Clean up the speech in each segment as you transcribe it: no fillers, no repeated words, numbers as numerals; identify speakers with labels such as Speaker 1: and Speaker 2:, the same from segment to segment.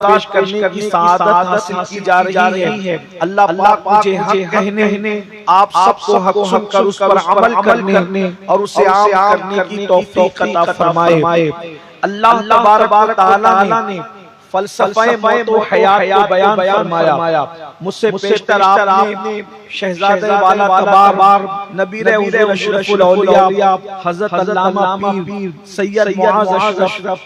Speaker 1: पेश करने की सआदत हासिल की जा रही है। अल्लाह पाक मुझे हक कहने, आप सबको हक सुनकर उस पर अमल करने और उसे आम करने की तौफीक अता फरमाए। अल्लाह तबारक व तआला ने फलसफे मौत व हयात को बयान फरमाया। मुझसे पेशतर आपने शहजादे वाला तबार नबी अशरफुल औलिया हजरत अल्लामा पीर सैयद मुआज़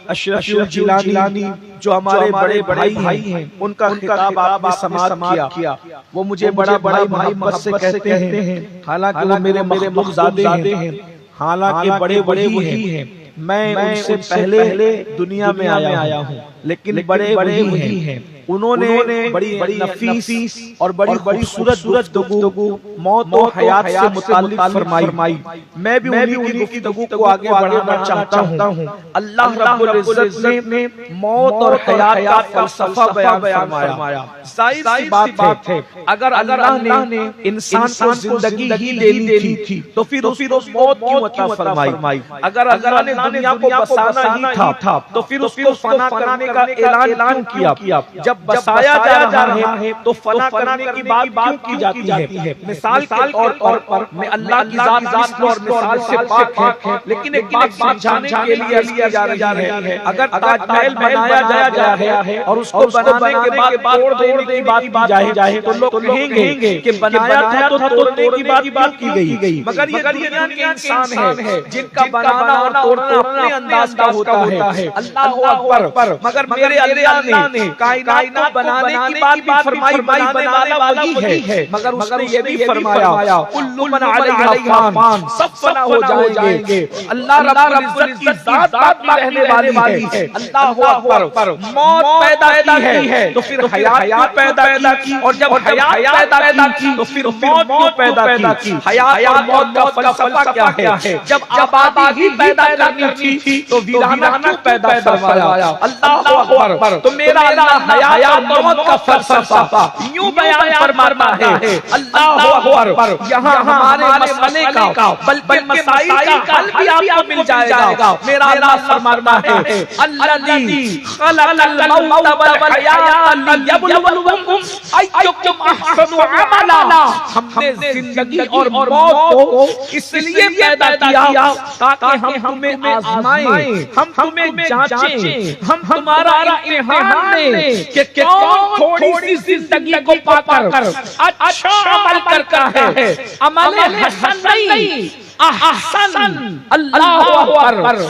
Speaker 1: अशरफ जिलानी जो हमारे बड़े भाई हैं, उनका खिताब आपने समाअत किया। वो मुझे बड़ा मोहब्बत से कहते हैं, हालांकि वो मेरे महबूब ज़ादे हैं, हालांकि बड़े वही हैं। मैं उनसे पहले दुनिया में आया हूँ, लेकिन बड़े वही हैं। उन्होंने बड़ी नफीस और बड़ी खूबसूरत गुफ्तगू मौत और हयात से मुताल्लिक फरमाई। मैं भी उन्हीं की गुफ्तगू को आगे बढ़ाना चाहता हूँ। अल्लाह रब्बुल इज्जत ने मौत और हयात का फलसफा बयान फरमाया। जाहिर सी बात है, अगर अल्लाह ने इंसान को जिंदगी ही देनी थी तो फिर उस मौत क्यों अता फरमाई? अगर अल्लाह ने दुनिया को बसाना ही था तो फिर उसको फना करने का ऐलान क्यों किया? जब बसाया जा रहा है तो फना करने की बात क्यों की जाती है? मिसाल के तौर पर मैं अल्लाह की जात और मिसाल से पाक है, लेकिन एक बात समझाने के लिए लिया जा रही है। अगर ताजमहल बनाया गया है और उसको बनाने के बाद तोड़ देने की बात की जाए तो लोग कहेंगे कि बनाया था तो तोड़ने की बात की गई। मगर ये दुनिया के इंसान है जिनका बनाना और तोड़ना अपने अंदाज का होता है। अल्लाह अकबर। मगर मेरे अल्लाह ने कायनात बनाने की बात भी फरमाई, बनाने वाला वही है, मगर उसने ये भी फरमाया कुल्लु मन अलैहा फान, सब फना हो जाएंगे। अल्लाह रब्बुल इज्जत की जात भी रहने वाली है। अल्लाह अकबर। मौत पैदा की है तो फिर हयात पैदा की, और जब हयात पैदा की तो फिर मौत क्यों पैदा की? हयात और मौत का फलसफा क्या है? जब आबादी ही पैदा करनी थी तो वीराना क्यों पैदा करवाया? अल्लाह अकबर। तो मेरा अल्लाह हयात और मौत का फलसफा यूं बयान फरमाता है। अल्लाह अकबर। यहाँ हमारे मसले का बल्कि मसाइल का हल भी आपको मिल जाएगा। मेरा अल्लाह फरमाता है अल्लज़ी खलक़ल मौत वल हयात लियब्लुवकुम अय्युकुम अहसनु अमला। हमने जिंदगी और मौत को इसलिए पैदा किया ताकि हम तुम्हें आजमाएं, हम तुम्हें जांचें, हम तुम्हारा इम्तिहान लें कि कौन थोड़ी सी जिंदगी को पाकर अच्छा अमल करता है। अमल हसन नहीं, अहसन। अल्लाह अकबर।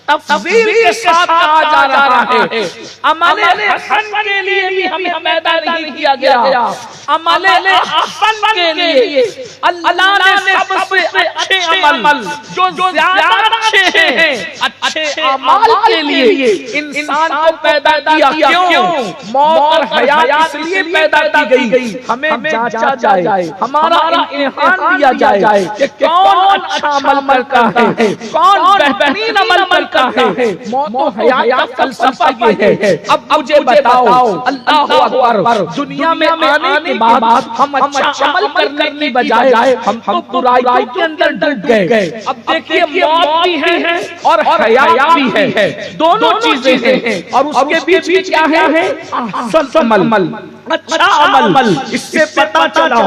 Speaker 1: तफसील के साथ कहा जा रहा है अमल हसन के लिए भी हमें पैदा नहीं किया गया, अमल हसन के लिए अल्लाह ने सबसे अच्छे अमल जो ज्यादा अच्छे हैं, अच्छे अमल के लिए इंसान को पैदा किया। क्यों? मौत और हयात इसलिए पैदा की गई, हमें जांचा जाए, हमारा इम्तिहान लिया जाए कि कौन अच्छा अमल करता है, कौन बेहतरीन अमल करता है। मौत और हयात का फलसफा ये है। अब मुझे बताओ, अल्लाह अकबर। दुनिया में आने के बाद हम अच्छा अमल करने की बजाय हम तो बुराई के अंदर डूब गए। अब देखिए, मौत भी है और हयात भी है, दोनों चीजें हैं, और उसके बीच क्या है? अहसन अमल, अच्छा अमल। इससे पता चला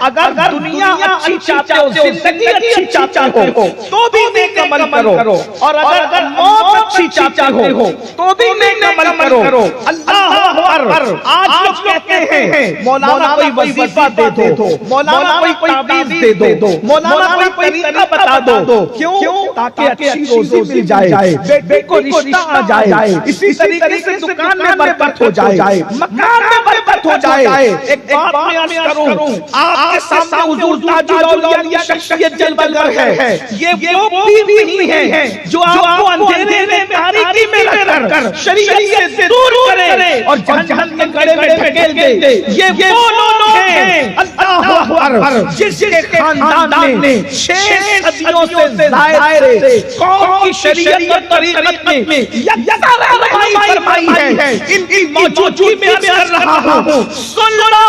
Speaker 1: अगर दुनिया अच्छी चाहते हो, जिंदगी अच्छी चाहते हो तो भी नेक अमल करो, और अगर मौत अच्छी चाहते हो तो भी नेक अमल करो। अल्लाह अकबर। आज लोग कहते हैं मौलाना कोई वजीफा दे दो, मौलाना कोई ताबीज दे दो, मौलाना कोई तरीका बता दो। क्यों? ताकि अच्छी रोजी मिल जाए, बेटे को रिश्ता आ जाए, इसी तरीके से दुकान में बरकत हो जाए, मकान में बरकत हो जाए। एक बात मैं अर्ज करूं, आपके सामने हुजूर ताजुल औलिया की शख्सियत जलवगर है। ये वो पीर नहीं है जो आपको अंधेरे में तारीकी में रखकर शरीयत से दूर करे और जहन्नम के गड्ढे में ढकेल दे। ये वो लोग हैं हैं अल्लाहु अकबर, जिसके खानदान ने 6 सदियों से ज़ायद से कौम की शरीयत और तरीक़त में यकसा रहनुमाई फरमाई है, इनकी मौजूदगी में अर्ज़ कर रहा हूँ, सुन लो,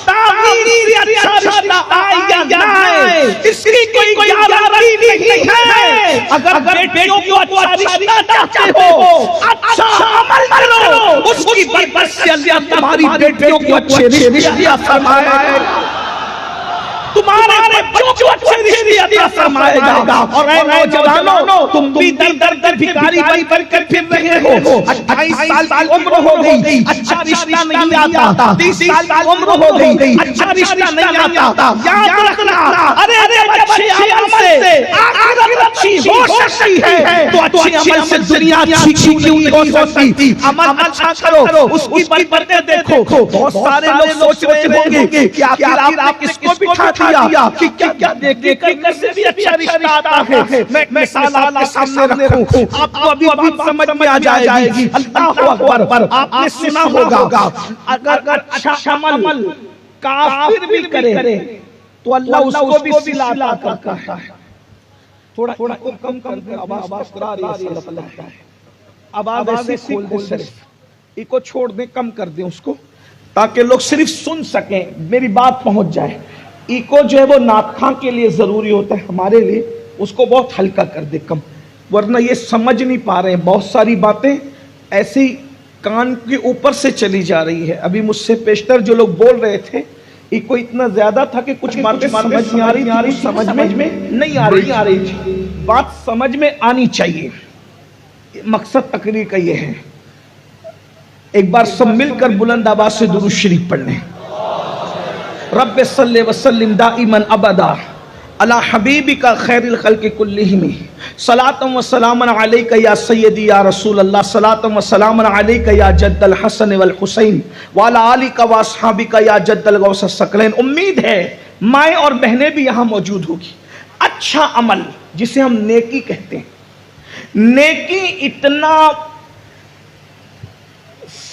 Speaker 1: तावीज़ से अच्छा रिश्ता आए या ना आए, इसकी कोई गारंटी नहीं है। अगर बेटियों को अच्छा रिश्ता चाहते हो, अच्छा अमल करो, उसकी बरकत से अल्लाह तुम्हारी बेटियों को अच्छे रिश्ते अता फरमाएगा, तुम्हारे बच्चों को अच्छे रिश्ते अता फरमाएगा। और ऐ नौजवानों, तुम भी दर दर भिखारी बन कर फिर रहे हो, 28 साल उम्र हो गई, अच्छा रिश्ता नहीं आता, 30 साल उम्र हो गई, अच्छा रिश्ता नहीं आता, याद रखना, अरे अच्छे अमल से आखिरत अच्छी हो सकती है, तो अच्छे अमल से दुनिया अच्छी क्यों नहीं हो सकती। अमल अच्छा करो, उसकी बरकतें देखो। बहुत सारे लोग सोच रहे होंगे कि आखिर आपने किसको बिठा दिया कि क्या देखने करने से भी अच्छा रिश्ता आता है। मैं मिसाल आपके सामने रखूं, आपको अभी समझ में आ जाएगी। अल्लाहु अकबर, आपने सुना होगा, अगर अच्छा अमल काफिर भी करे तो अल्लाह उसको भी सिला अता करता है। थोड़ा कम कर, आवाज करा रही है, आवाज ऐसे खोल दे, सिर्फ इको छोड़ दे, कम कर दे उसको, ताकि लोग सिर्फ सुन सकें, मेरी बात पहुंच जाए। इको जो है वो नाखा के लिए जरूरी होता है, हमारे लिए उसको बहुत हल्का कर दे, कम, वरना ये समझ नहीं पा रहे हैं। बहुत सारी बातें ऐसी कान के ऊपर से चली जा रही है। अभी मुझसे पेशतर जो लोग बोल रहे थे, इको इतना ज्यादा था कि कुछ बातें समझ नहीं आ रही, समझ में नहीं आ रही थी। बात समझ में आनी चाहिए, मकसद तकरीर का ये है। एक बार सब मिलकर बुलंद आवाज से दुरूद शरीफ पढ़ लें। रब्बे सल्ले व सल्लिम दाइमन अबदा अला हबीबिका खैरिल खल्क़ि कुल्लिहिम, सलातम व सलामन अलैका या सय्यदी या रसूल अल्लाह, सलातम व सलामन अलैका या जद्दल हसन वल हुसैन व अला आलिका व अस्हाबिका या जद्दल गौस सकलैन। उम्मीद है माएँ और बहनें भी यहाँ मौजूद होगी। अच्छा अमल जिसे हम नेकी कहते हैं, नेकी इतना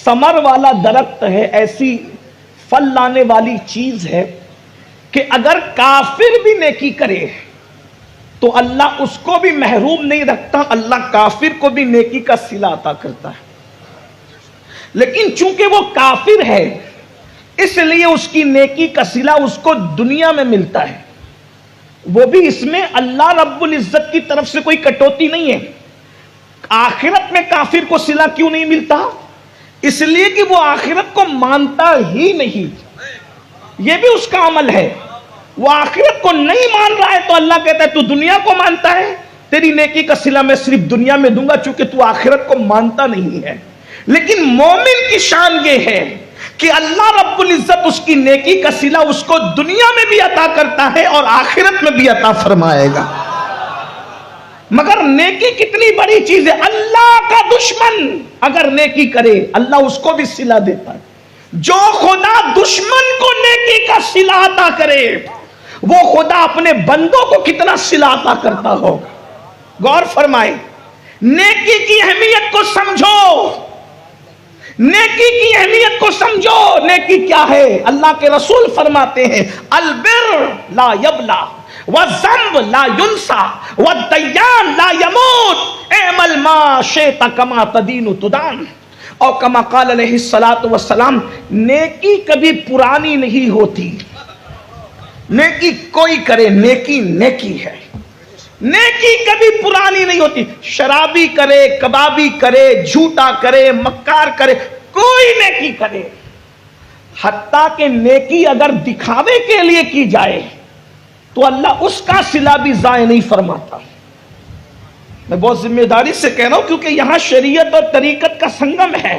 Speaker 1: समर वाला दरख्त है, ऐसी फल लाने वाली चीज है कि अगर काफिर भी नेकी करे तो अल्लाह उसको भी महरूम नहीं रखता, अल्लाह काफिर को भी नेकी का सिला अता करता है। लेकिन चूंकि वो काफिर है, इसलिए उसकी नेकी का सिला उसको दुनिया में मिलता है, वो भी इसमें अल्लाह रब्बुल इज्जत की तरफ से कोई कटौती नहीं है। आखिरत में काफिर को सिला क्यों नहीं मिलता? इसलिए कि वो आखिरत को मानता ही नहीं, ये भी उसका अमल है। वो आखिरत को नहीं मान रहा है तो अल्लाह कहता है तू दुनिया को मानता है, तेरी नेकी का सिला मैं सिर्फ दुनिया में दूंगा, चूंकि तू आखिरत को मानता नहीं है। लेकिन मोमिन की शान ये है कि अल्लाह रब्बुल इज्जत उसकी नेकी का सिला उसको दुनिया में भी अता करता है और आखिरत में भी अता फरमाएगा। मगर नेकी कितनी बड़ी चीज है, अल्लाह का दुश्मन अगर नेकी करे अल्लाह उसको भी सिला देता है। जो खुदा दुश्मन को नेकी का सिला अता करे, वो खुदा अपने बंदों को कितना सिला अता करता होगा। गौर फरमाए, नेकी की अहमियत को समझो, नेकी की अहमियत को समझो। नेकी क्या है? अल्लाह के रसूल फरमाते हैं, अलबिर ला यबला वज़म्ब ला युनसा वद्दय्यान ला यमूत एमल मा शेता कमा तदीनु तुदान। और कमा क़ाल अलैहिस्सलातु वस्सलाम, नेकी कभी पुरानी नहीं होती। नेकी कोई करे, नेकी नेकी है, नेकी कभी पुरानी नहीं होती। शराबी करे, कबाबी करे, झूठा करे, मक्कार करे, कोई नेकी करे, हत्ता के नेकी अगर दिखावे के लिए की जाए तो अल्लाह उसका सिला भी ज़ाय नहीं फरमाता। मैं बहुत जिम्मेदारी से कह रहा हूं क्योंकि यहां शरीयत और तरीकत का संगम है।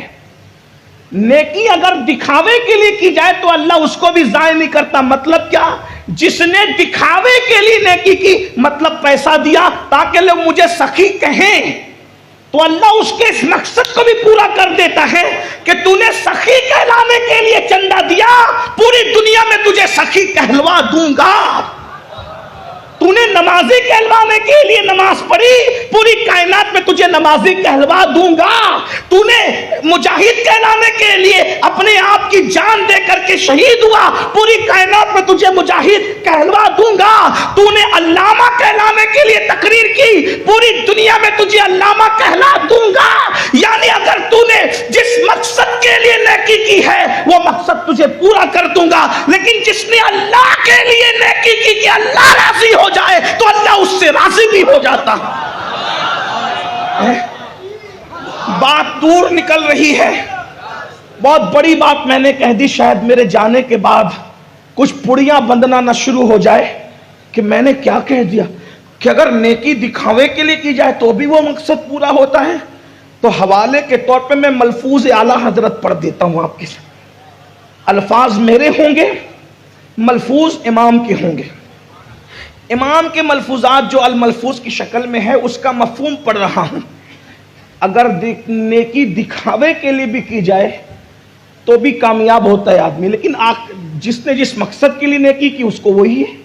Speaker 1: नेकी अगर दिखावे के लिए की जाए तो अल्लाह उसको भी ज़ाय नहीं करता। मतलब क्या? जिसने दिखावे के लिए नेकी की, मतलब पैसा दिया ताकि लोग मुझे सखी कहें, तो अल्लाह उसके इस मकसद को भी पूरा कर देता है कि तूने सखी कहलाने के लिए चंदा दिया, पूरी दुनिया में तुझे सखी कहलवा दूंगा।
Speaker 2: तूने नमाजी कहलवाने के लिए नमाज पढ़ी, पूरी कायनात में तुझे नमाजी कहलवा दूंगा। तूने मुजाहिद कहलाने के लिए अपने आप की जान दे करके शहीद हुआ, पूरी कायनात में तुझे मुजाहिद कहलवा दूंगा। तूने अल्लामा कहलाने के लिए तकरीर की, पूरी दुनिया में तुझे अल्लामा कहला दूंगा। यानी अगर तूने जिस मकसद के लिए नेकी की है वो मकसद तुझे पूरा कर दूंगा। लेकिन जिसने अल्लाह के लिए नेकी की कि अल्लाह राजी हो जाए तो अल्लाह उससे राजी भी हो जाता है। बात दूर निकल रही है, बहुत बड़ी बात मैंने कह दी। शायद मेरे जाने के बाद कुछ पुड़ियां बंधना न शुरू हो जाए कि मैंने क्या कह दिया, कि अगर नेकी दिखावे के लिए की जाए तो भी वो मकसद पूरा होता है। तो हवाले के तौर पे मैं मलफूज आला हजरत पढ़ देता हूं आपके साथ। अल्फाज मेरे होंगे, मलफूज इमाम के होंगे। इमाम के मलफूजात जो अल मलफूज की शक्ल में है उसका मफहूम पढ़ रहा हूं। अगर नेकी दिखावे के लिए भी की जाए तो भी कामयाब होता है आदमी, लेकिन जिसने जिस मकसद के लिए नेकी की उसको वही है।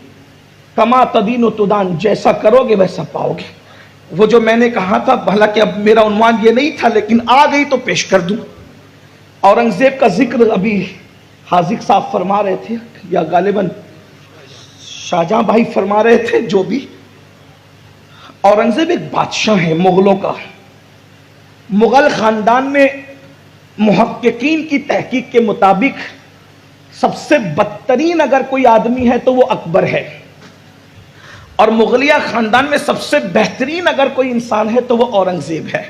Speaker 2: कमा तदीन व तुदान, जैसा करोगे वैसा पाओगे। वो जो मैंने कहा था, हालांकि अब मेरा उन्वान ये नहीं था लेकिन आ गई तो पेश कर दूं। औरंगजेब का जिक्र अभी हाजिक साहब फरमा रहे थे, या गालिबन शाहजहां भाई फरमा रहे थे, जो भी। औरंगजेब एक बादशाह है मुगलों का। मुगल खानदान में मुहक्किकीन की तहकीक के मुताबिक सबसे बदतरीन अगर कोई आदमी है तो वो अकबर है, और मुगलिया खानदान में सबसे बेहतरीन अगर कोई इंसान है तो वो औरंगजेब है।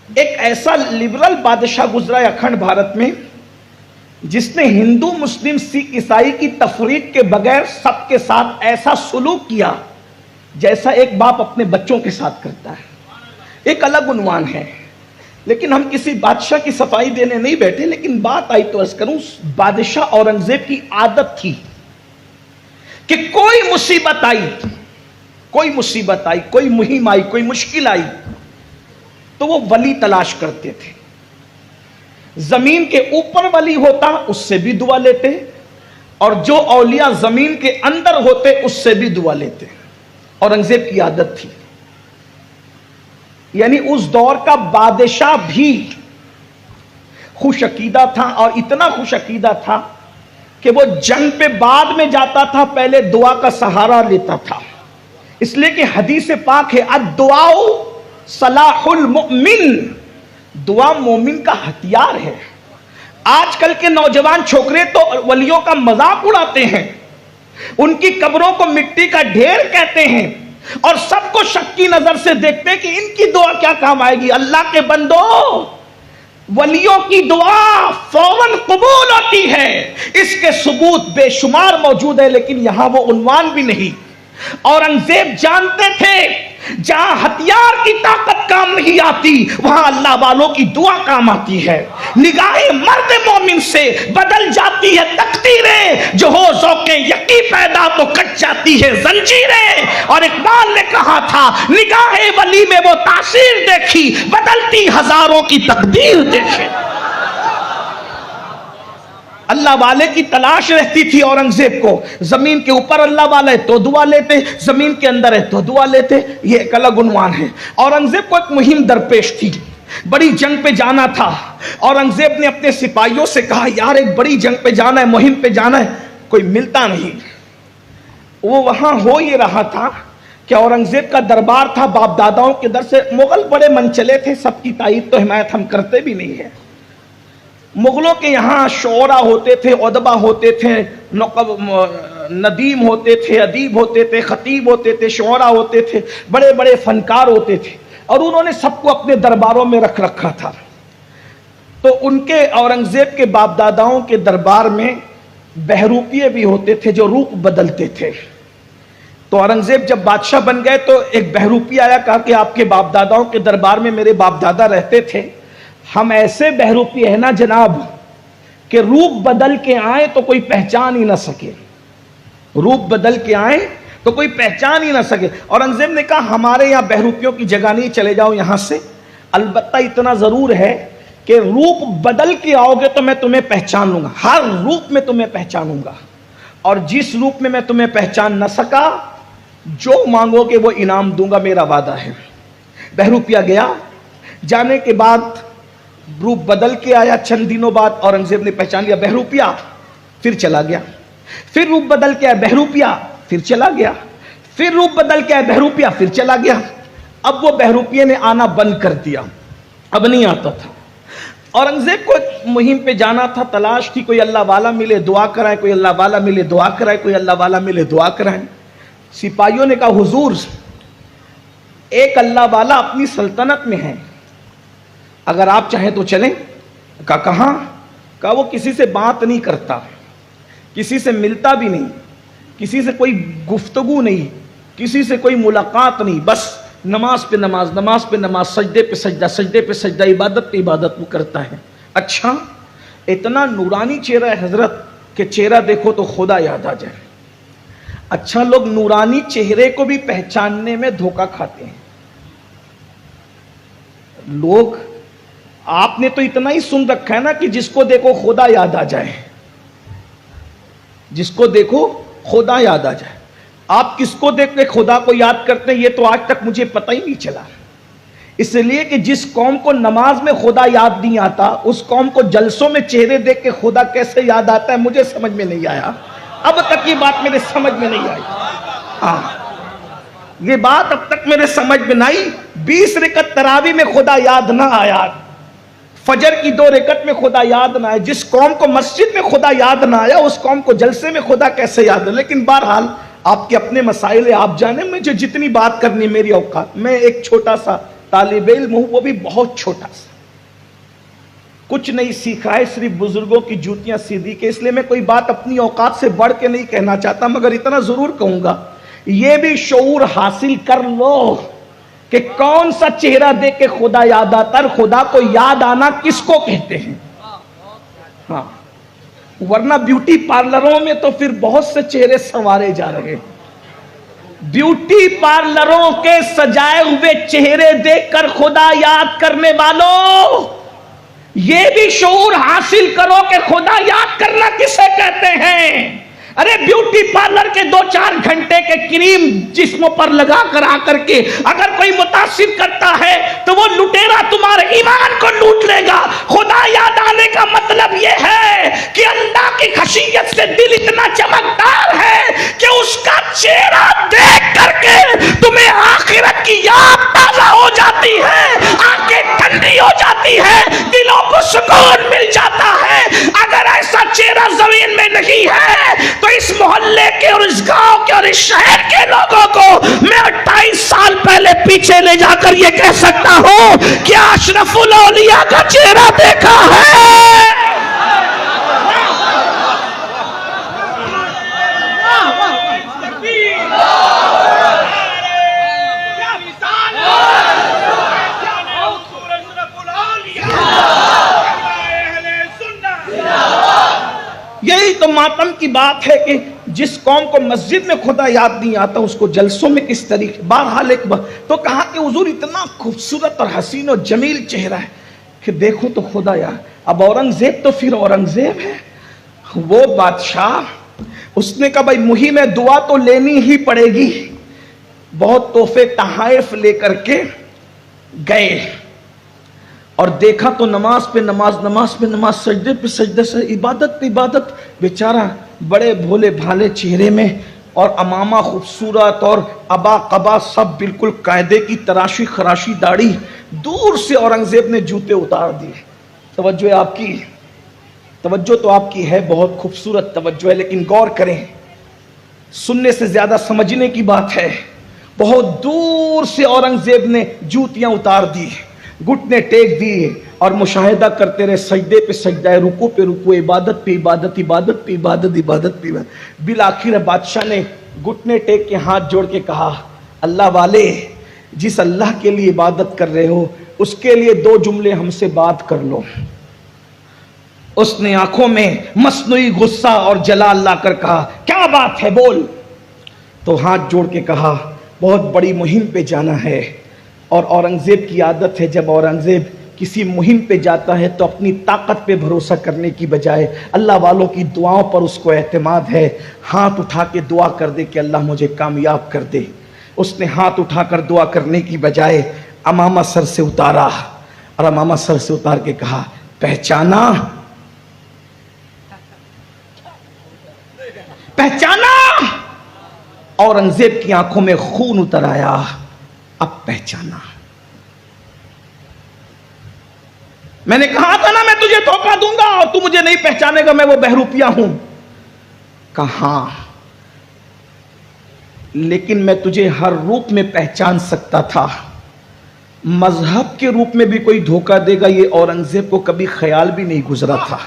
Speaker 2: एक ऐसा लिबरल बादशाह गुजरा है अखंड भारत में जिसने हिंदू मुस्लिम सिख ईसाई की तफरीक के बगैर सबके साथ ऐसा सुलूक किया जैसा एक बाप अपने बच्चों के साथ करता है। एक अलग उन्वान है, लेकिन हम किसी बादशाह की सफाई देने नहीं बैठे। लेकिन बात आई तो अर्ज करूं, बादशाह औरंगजेब की आदत थी कि कोई मुसीबत आई, कोई मुहिम आई, कोई मुश्किल आई तो वो वली तलाश करते थे। जमीन के ऊपर वली होता उससे भी दुआ लेते, और जो औलिया जमीन के अंदर होते उससे भी दुआ लेते। औरंगजेब की आदत थी। यानी उस दौर का बादशाह भी खुश अकीदा था, और इतना खुश अकीदा था कि वो जंग पे बाद में जाता था, पहले दुआ का सहारा लेता था। इसलिए कि हदीस पाक है, अद्दुआउ सलाहुल मुमिन, दुआ मोमिन का हथियार है। आजकल के नौजवान छोकरे तो वलियों का मजाक उड़ाते हैं, उनकी कब्रों को मिट्टी का ढेर कहते हैं, और सबको शक की नजर से देखते हैं कि इनकी दुआ क्या काम आएगी। अल्लाह के बंदो, वलियों की दुआ फौरन कबूल होती है, इसके सबूत बेशुमार मौजूद है, लेकिन यहां वो उन्वान भी नहीं। औरंगजेब जानते थे जहां हथियार की ताकत काम नहीं आती वहां अल्लाह वालों की दुआ काम आती है। निगाहे मर्द मोमिन से बदल जाती है तकदीरें, जो हो ज़ौक़े यकी पैदा तो कट जाती है जंजीरें। और इकबाल ने कहा था, निगाहे वली में वो तासीर देखी, बदलती हजारों की तकदीर देखे। अल्लाह वाले की तलाश रहती थी औरंगजेब को। जमीन के ऊपर अल्लाह वाला है तो दुआ लेते, जमीन के अंदर है तो दुआ लेते। ये एक अलग उन्वान है। औरंगजेब को एक मुहिम दरपेश थी, बड़ी जंग पे जाना था। औरंगजेब ने अपने सिपाहियों से कहा, यार एक बड़ी जंग पे जाना है, मुहिम पे जाना है, कोई मिलता नहीं। वो वहां हो ये रहा था कि औरंगजेब का दरबार था, बाप दादाओं के दर से मुगल बड़े मनचले थे, सबकी तारीफ तो हिमायत हम करते भी नहीं है। मुगलों के यहाँ शोरा होते थे, उदबा होते थे, नदीम होते थे, अदीब होते थे, खतीब होते थे, शोरा होते थे, बड़े बड़े फनकार होते थे, और उन्होंने सबको अपने दरबारों में रख रखा था। तो उनके औरंगजेब के बाप दादाओं के दरबार में बहरूपिये भी होते थे जो रूप बदलते थे। तो औरंगजेब जब बादशाह बन गए तो एक बहरूपी आया, कहा कि आपके बाप दादाओं के दरबार में मेरे बाप दादा रहते थे, हम ऐसे बहरूपी है ना जनाब कि रूप बदल के आए तो कोई पहचान ही ना सके, रूप बदल के आए तो कोई पहचान ही ना सके। औरंगजेब ने कहा, हमारे यहाँ बहरूपियों की जगह नहीं, चले जाओ यहां से। अलबत्ता इतना जरूर है कि रूप बदल के आओगे तो मैं तुम्हें पहचान लूंगा, हर रूप में तुम्हें पहचानूंगा। और जिस रूप में मैं तुम्हें पहचान न सका, जो मांगोगे वो इनाम दूंगा, मेरा वादा है। बहरूपिया गया, जाने के बाद रूप बदल के आया। चंद दिनों बाद औरंगजेब ने पहचान लिया बहरूपिया, फिर चला गया। फिर रूप बदल के आया बहरूपिया, फिर चला गया। फिर रूप बदल के आया बहरूपिया, फिर चला गया। अब वो बहरूपिये ने आना बंद कर दिया, अब नहीं आता था। औरंगजेब को मुहिम पे जाना था, तलाश थी, कोई अल्लाह वाला मिले दुआ कराए, कोई अल्लाह वाला मिले दुआ कराए, कोई अल्लाह वाला मिले दुआ कराए। सिपाहियों ने कहा हुजूर, एक अल्लाह वाला अपनी सल्तनत में है, अगर आप चाहें तो चलें। कहा कहाँ? कहा वो किसी से बात नहीं करता, किसी से मिलता भी नहीं, किसी से कोई गुफ्तगू नहीं, किसी से कोई मुलाकात नहीं, बस नमाज पे नमाज, नमाज पे नमाज, सजदे पे सजदा, सजदे पे सजदा, इबादत पे इबादत वो करता है। अच्छा, इतना नूरानी चेहरा है हजरत के चेहरा देखो तो खुदा याद आ जाए। अच्छा, लोग नूरानी चेहरे को भी पहचानने में धोखा खाते हैं। लोग, आपने तो इतना ही सुन रखा है ना कि जिसको देखो खुदा याद आ जाए, जिसको देखो खुदा याद आ जाए। आप किसको देख के खुदा को याद करते हैं, ये तो आज तक मुझे पता ही नहीं चला। इसलिए कि जिस कौम को नमाज में खुदा याद नहीं आता, उस कौम को जलसों में चेहरे देख के खुदा कैसे याद आता है, मुझे समझ में नहीं आया। अब तक ये बात मेरे समझ में नहीं आई। हाँ, ये बात अब तक मेरे समझ में नहीं आई। 20 रकत तरावी में खुदा याद ना आया, फजर की 2 रकत में खुदा याद ना आया। जिस कौम को मस्जिद में खुदा याद ना आया, उस कौम को जलसे में खुदा कैसे याद है। लेकिन बहरहाल आपके अपने मसाइल है, आप जाने, मुझे जितनी बात करनी मेरी औकात। मैं एक छोटा सा तालिब इल्म हूं, वो भी बहुत छोटा सा, कुछ नहीं सीखा है, सिर्फ बुजुर्गों की जूतियां सीधी के। इसलिए मैं कोई बात अपनी औकात से बढ़ के नहीं कहना चाहता, मगर इतना जरूर कहूंगा, ये भी शऊर हासिल कर लो कि कौन सा चेहरा देख के खुदा याद आता है, खुदा को याद आना किसको कहते हैं। हाँ, वरना ब्यूटी पार्लरों में तो फिर बहुत से चेहरे संवारे जा रहे हैं। ब्यूटी पार्लरों के सजाए हुए चेहरे देखकर खुदा याद करने वालों, ये भी शऊर हासिल करो कि खुदा याद करना किसे कहते हैं। अरे ब्यूटी पार्लर के 2-4 घंटे के क्रीम जिस्मों पर लगा कर आकर के अगर कोई मुतासिर करता है तो वो लुटेरा तुम्हारे ईमान को लूट लेगा। खुदा याद आने का मतलब ये है कि अल्लाह की खशियत से दिल इतना चमकदार है कि उसका चेहरा देख करके तुम्हें आखिरत की याद ताजा हो जाती है, आंखें ठंडी हो जाती है, दिलों को सुकून मिल जाता है। अगर ऐसा चेहरा जमीन में नहीं है तो इस मोहल्ले के और इस गांव के और इस शहर के लोगों को मैं 28 साल पहले पीछे ले जाकर ये कह सकता हूं कि अशरफुल औलिया का चेहरा देखा है। यही तो मातम की बात है कि जिस कौम को मस्जिद में खुदा याद नहीं आता, उसको जलसों में किस तरीके। बहरहाल एक बार तो कहा कि हुजूर इतना खूबसूरत और हसीन और जमील चेहरा है कि देखो तो खुदा याद। अब औरंगजेब तो फिर औरंगजेब है, वो बादशाह, उसने कहा भाई मुहिम में दुआ तो लेनी ही पड़ेगी। बहुत तोहफे तहाइफ लेकर के गए और देखा तो नमाज पे नमाज, नमाज पे नमाज, सजदे पे सजदे से इबादत पे इबादत। बेचारा बड़े भोले भाले चेहरे में और अमामा खूबसूरत और अबा कबा सब बिल्कुल कायदे की तराशी खराशी दाढ़ी। दूर से औरंगजेब ने जूते उतार दिए। तवज्जो है आपकी, तवज्जो तो आपकी है, बहुत खूबसूरत तवज्जो है, लेकिन गौर करें, सुनने से ज्यादा समझने की बात है। बहुत दूर से औरंगजेब ने जूतियां उतार दी, घुटने टेक दिए और मुशाहिदा करते रहे, सजदे पे सजदा, रुकू पे रुकू, इबादत पे इबादत, इबादत पे इबादत, इबादत पे इबादत। बिल आखिर बादशाह ने घुटने टेक के हाथ जोड़ के कहा, अल्लाह वाले, जिस अल्लाह के लिए इबादत कर रहे हो उसके लिए 2 जुमले हमसे बात कर लो। उसने आंखों में मसनूई गुस्सा और जलाल लाकर कहा, क्या बात है बोल। तो हाथ जोड़ के कहा, बहुत बड़ी मुहिम पे जाना है। और औरंगजेब की आदत है, जब औरंगजेब किसी मुहिम पे जाता है तो अपनी ताकत पे भरोसा करने की बजाय अल्लाह वालों की दुआओं पर उसको एतमाद है। हाथ उठा के दुआ कर दे कि अल्लाह मुझे कामयाब कर दे। उसने हाथ उठाकर दुआ करने की बजाय अमामा सर से उतारा और अमामा सर से उतार के कहा, पहचाना? पहचाना? औरंगजेब की आंखों में खून उतर आया। अब पहचाना। मैंने कहा था ना मैं तुझे धोखा दूंगा और तू मुझे नहीं पहचानेगा, मैं वो बहरूपिया हूं। कहा, लेकिन मैं तुझे हर रूप में पहचान सकता था। मजहब के रूप में भी कोई धोखा देगा, ये औरंगजेब को कभी ख्याल भी नहीं गुजरा था।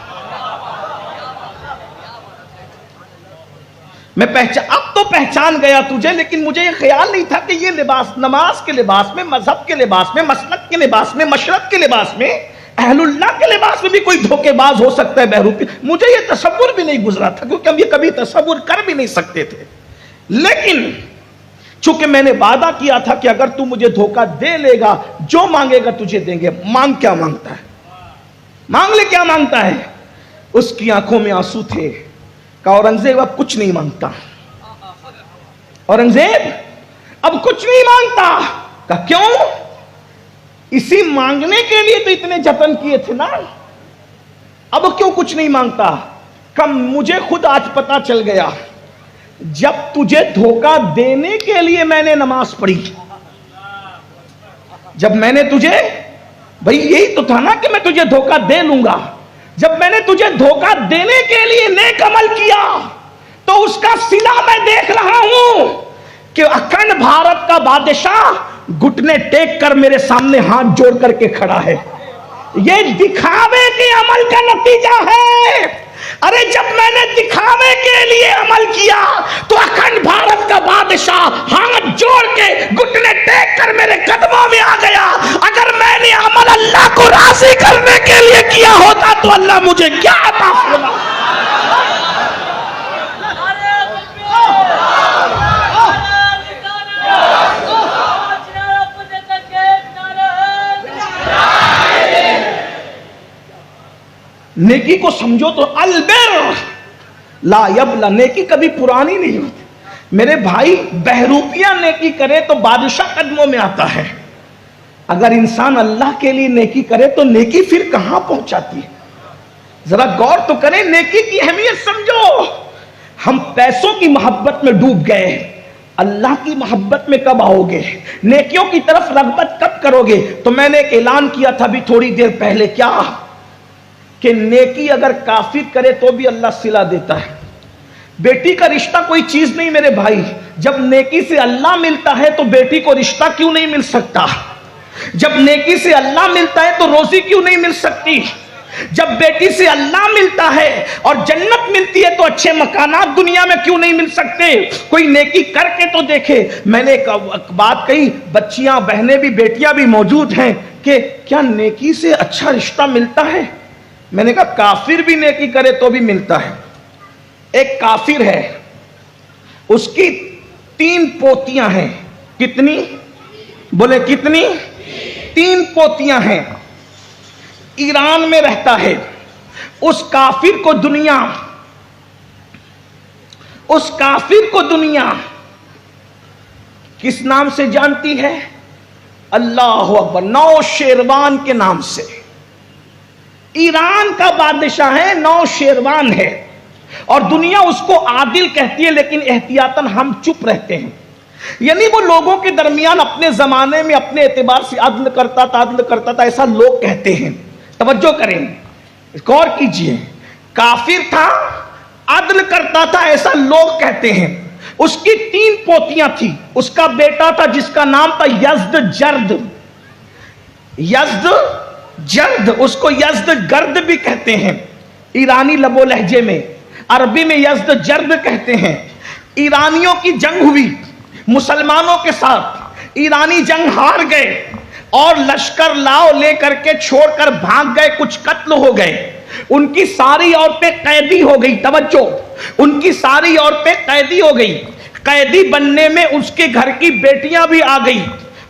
Speaker 2: मैं अब तो पहचान गया तुझे, लेकिन मुझे ये ख्याल नहीं था कि ये लिबास नमाज के लिबास में, मजहब के लिबास में, मसलक के लिबास में, मशरक के लिबास में, अहलुल्लाह के लिबास में भी कोई धोखेबाज हो सकता है, बहरूपी। मुझे ये तसव्वुर भी नहीं गुजरा था, क्योंकि हम ये कभी तसव्वुर कर भी नहीं सकते थे। लेकिन चूंकि मैंने वादा किया था कि अगर तू मुझे धोखा दे लेगा, जो मांगेगा तुझे देंगे। मांग क्या मांगता है? मांग ले, क्या मांगता है? उसकी आंखों में आंसू थे। कहा, औरंगजेब अब कुछ नहीं मांगता। औरंगजेब अब कुछ नहीं मांगता। कहा, क्यों? इसी मांगने के लिए तो इतने जतन किए थे ना, अब क्यों कुछ नहीं मांगता? कम मुझे खुद आज पता चल गया, जब तुझे धोखा देने के लिए मैंने नमाज पढ़ी, जब मैंने तुझे, भाई यही तो था ना कि मैं तुझे धोखा दे लूंगा। जब मैंने तुझे धोखा देने के लिए नेक अमल किया, तो उसका सिला मैं देख रहा हूं कि अखंड भारत का बादशाह घुटने टेक कर मेरे सामने हाथ जोड़ करके खड़ा है। ये दिखावे के अमल का नतीजा है। अरे जब मैंने दिखावे के लिए अमल किया, तो अखंड भारत का बादशाह हाथ जोड़ के घुटने टेक कर मेरे कदमों में आ गया। अगर मैंने अमल अल्लाह को राजी करने के लिए किया होता, तो अल्लाह मुझे क्या अता फरमाता। नेकी को समझो तो अलबिर ला यबला, नेकी कभी पुरानी नहीं होती। मेरे भाई, बहरूपिया नेकी करे तो बादशाह कदमों में आता है। अगर इंसान अल्लाह के लिए नेकी करे तो नेकी फिर कहां पहुंचाती है? जरा गौर तो करें, नेकी की अहमियत समझो। हम पैसों की मोहब्बत में डूब गए, अल्लाह की मोहब्बत में कब आओगे? नेकियों की तरफ रगबत कब करोगे? तो मैंने एक ऐलान किया था अभी थोड़ी देर पहले, क्या कि नेकी अगर काफिर करे तो भी अल्लाह सिला देता है। बेटी का रिश्ता कोई चीज नहीं मेरे भाई। जब नेकी से अल्लाह मिलता है तो बेटी को रिश्ता क्यों नहीं मिल सकता? जब नेकी से अल्लाह मिलता है तो रोजी क्यों नहीं मिल सकती? जब बेटी से अल्लाह मिलता है और जन्नत मिलती है तो अच्छे मकानात दुनिया में क्यों नहीं मिल सकते? कोई नेकी करके तो देखे। मैंने एक बात कही, बच्चियां, बहनें भी, बेटियां भी मौजूद हैं कि क्या नेकी से अच्छा रिश्ता मिलता है? मैंने कहा काफिर भी नेकी करे तो भी मिलता है। एक काफिर है, उसकी 3 पोतियां हैं। कितनी? बोले कितनी? 3 पोतियां हैं। ईरान में रहता है। उस काफिर को दुनिया किस नाम से जानती है? अल्लाह अकबर, नौशेरवान के नाम से। ईरान का बादशाह है, नौशेरवान है, और दुनिया उसको आदिल कहती है, लेकिन एहतियातन हम चुप रहते हैं। यानी वो लोगों के दरमियान अपने जमाने में अपने एतबार से अदल करता था, ऐसा लोग कहते हैं। तवज्जो करें, गौर कीजिए, काफिर था, अदल करता था, ऐसा लोग कहते हैं। उसकी 3 पोतियां थी। उसका बेटा था जिसका नाम था यज़्दजर्द, उसको यज़्दगर्द भी कहते हैं ईरानी लबो लहजे में, अरबी में यज़्दजर्द कहते हैं। ईरानियों की जंग हुई मुसलमानों के साथ, ईरानी जंग हार गए और लश्कर लाओ लेकर के छोड़कर भाग गए, कुछ कत्ल हो गए। उनकी सारी औरतें कैदी हो गई। तवज्जो, उनकी सारी औरतें कैदी हो गई। कैदी बनने में उसके घर की बेटियां भी आ गई।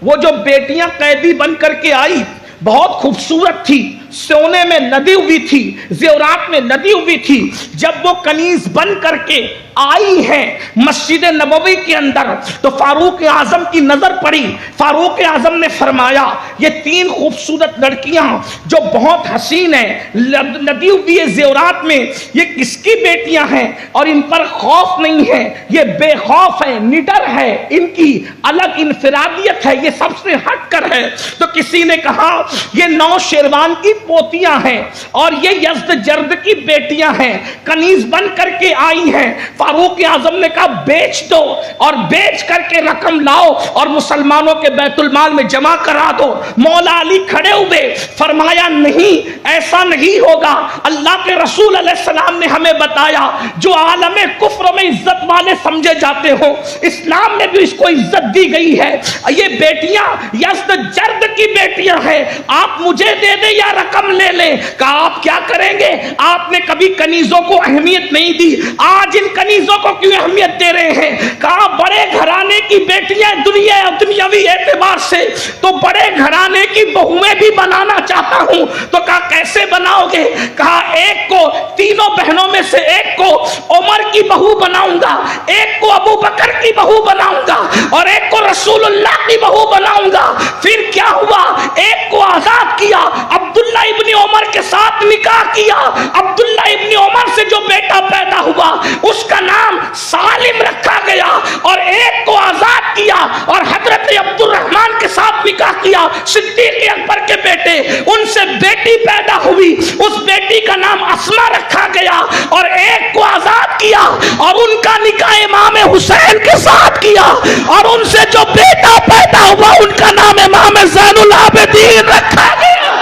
Speaker 2: वो जो बेटियां कैदी बन करके आई, बहुत खूबसूरत थी, सोने में लदी हुई थी, जेवरात में लदी हुई थी। जब वो कनीज बन करके आई है मस्जिद नबवी के अंदर, तो फारूक आजम की नजर पड़ी। फारूक आजम ने फरमाया, ये तीन खूबसूरत लड़कियां जो बहुत हसीन है, लदी हुई है जेवरात में, ये किसकी बेटियां हैं? और इन पर खौफ नहीं है, ये बेखौफ है, निडर है, इनकी अलग इनफिरादियत है, ये सबसे हटकर है। तो किसी ने कहा ये नौशेरवान की पोतियां हैं और ये यज़्दजर्द की बेटियां हैं, कनीज बन करके आई हैं। फारूक आजम ने कहा बेच दो और बेच करके रकम लाओ और मुसलमानों के बैतुल माल में जमा करा दो। मौला अली खड़े हुए, फरमाया नहीं, ऐसा नहीं होगा। अल्लाह के रसूल अलैहिस्सलाम ने हमें बताया, जो आलमे कुफ्र में इज्जत वाले समझे जाते हो, इस्लाम में भी इसको इज्जत दी गई है। ये बेटियां यज़्दजर्द की बेटियां हैं, आप मुझे दे दे या रकम ले ले। कहा आप क्या करेंगे? आपने कभी कनीजों को अहमियत नहीं दी, आज इन कनीजों को क्यों अहमियत दे रहे हैं? कहा बड़े घराने की बेटियां दुनियावी एतबार से तो बड़े घराने की बहुएं भी बनाना चाहता हूं। तो कहा कैसे बनाओगे? कहा एक को, तीनों बहनों में से एक को उमर की बहू बनाऊंगा, एक को अबू बकर की बहू बनाऊंगा और एक को रसूलुल्लाह की बहू बनाऊंगा। फिर क्या हुआ? एक को आजाद किया, अब्दुल्ला इब्न उमर के साथ निकाह किया। अब्दुल्ला इब्न उमर से जो बेटा पैदा हुआ उसका नाम सालिम रखा गया, और एक को आजाद किया और हजरत अब्दुर्रहमान के साथ निकाह किया, सिद्दीक अकबर के बेटे, उनसे बेटी पैदा हुई, उस बेटी का नाम अस्मा रखा गया। और एक को आजाद किया और उनका निकाह इमाम हुसैन के साथ किया, और उनसे जो बेटा पैदा हुआ उनका नाम इमाम ज़ैनुल आबिदीन रखा गया।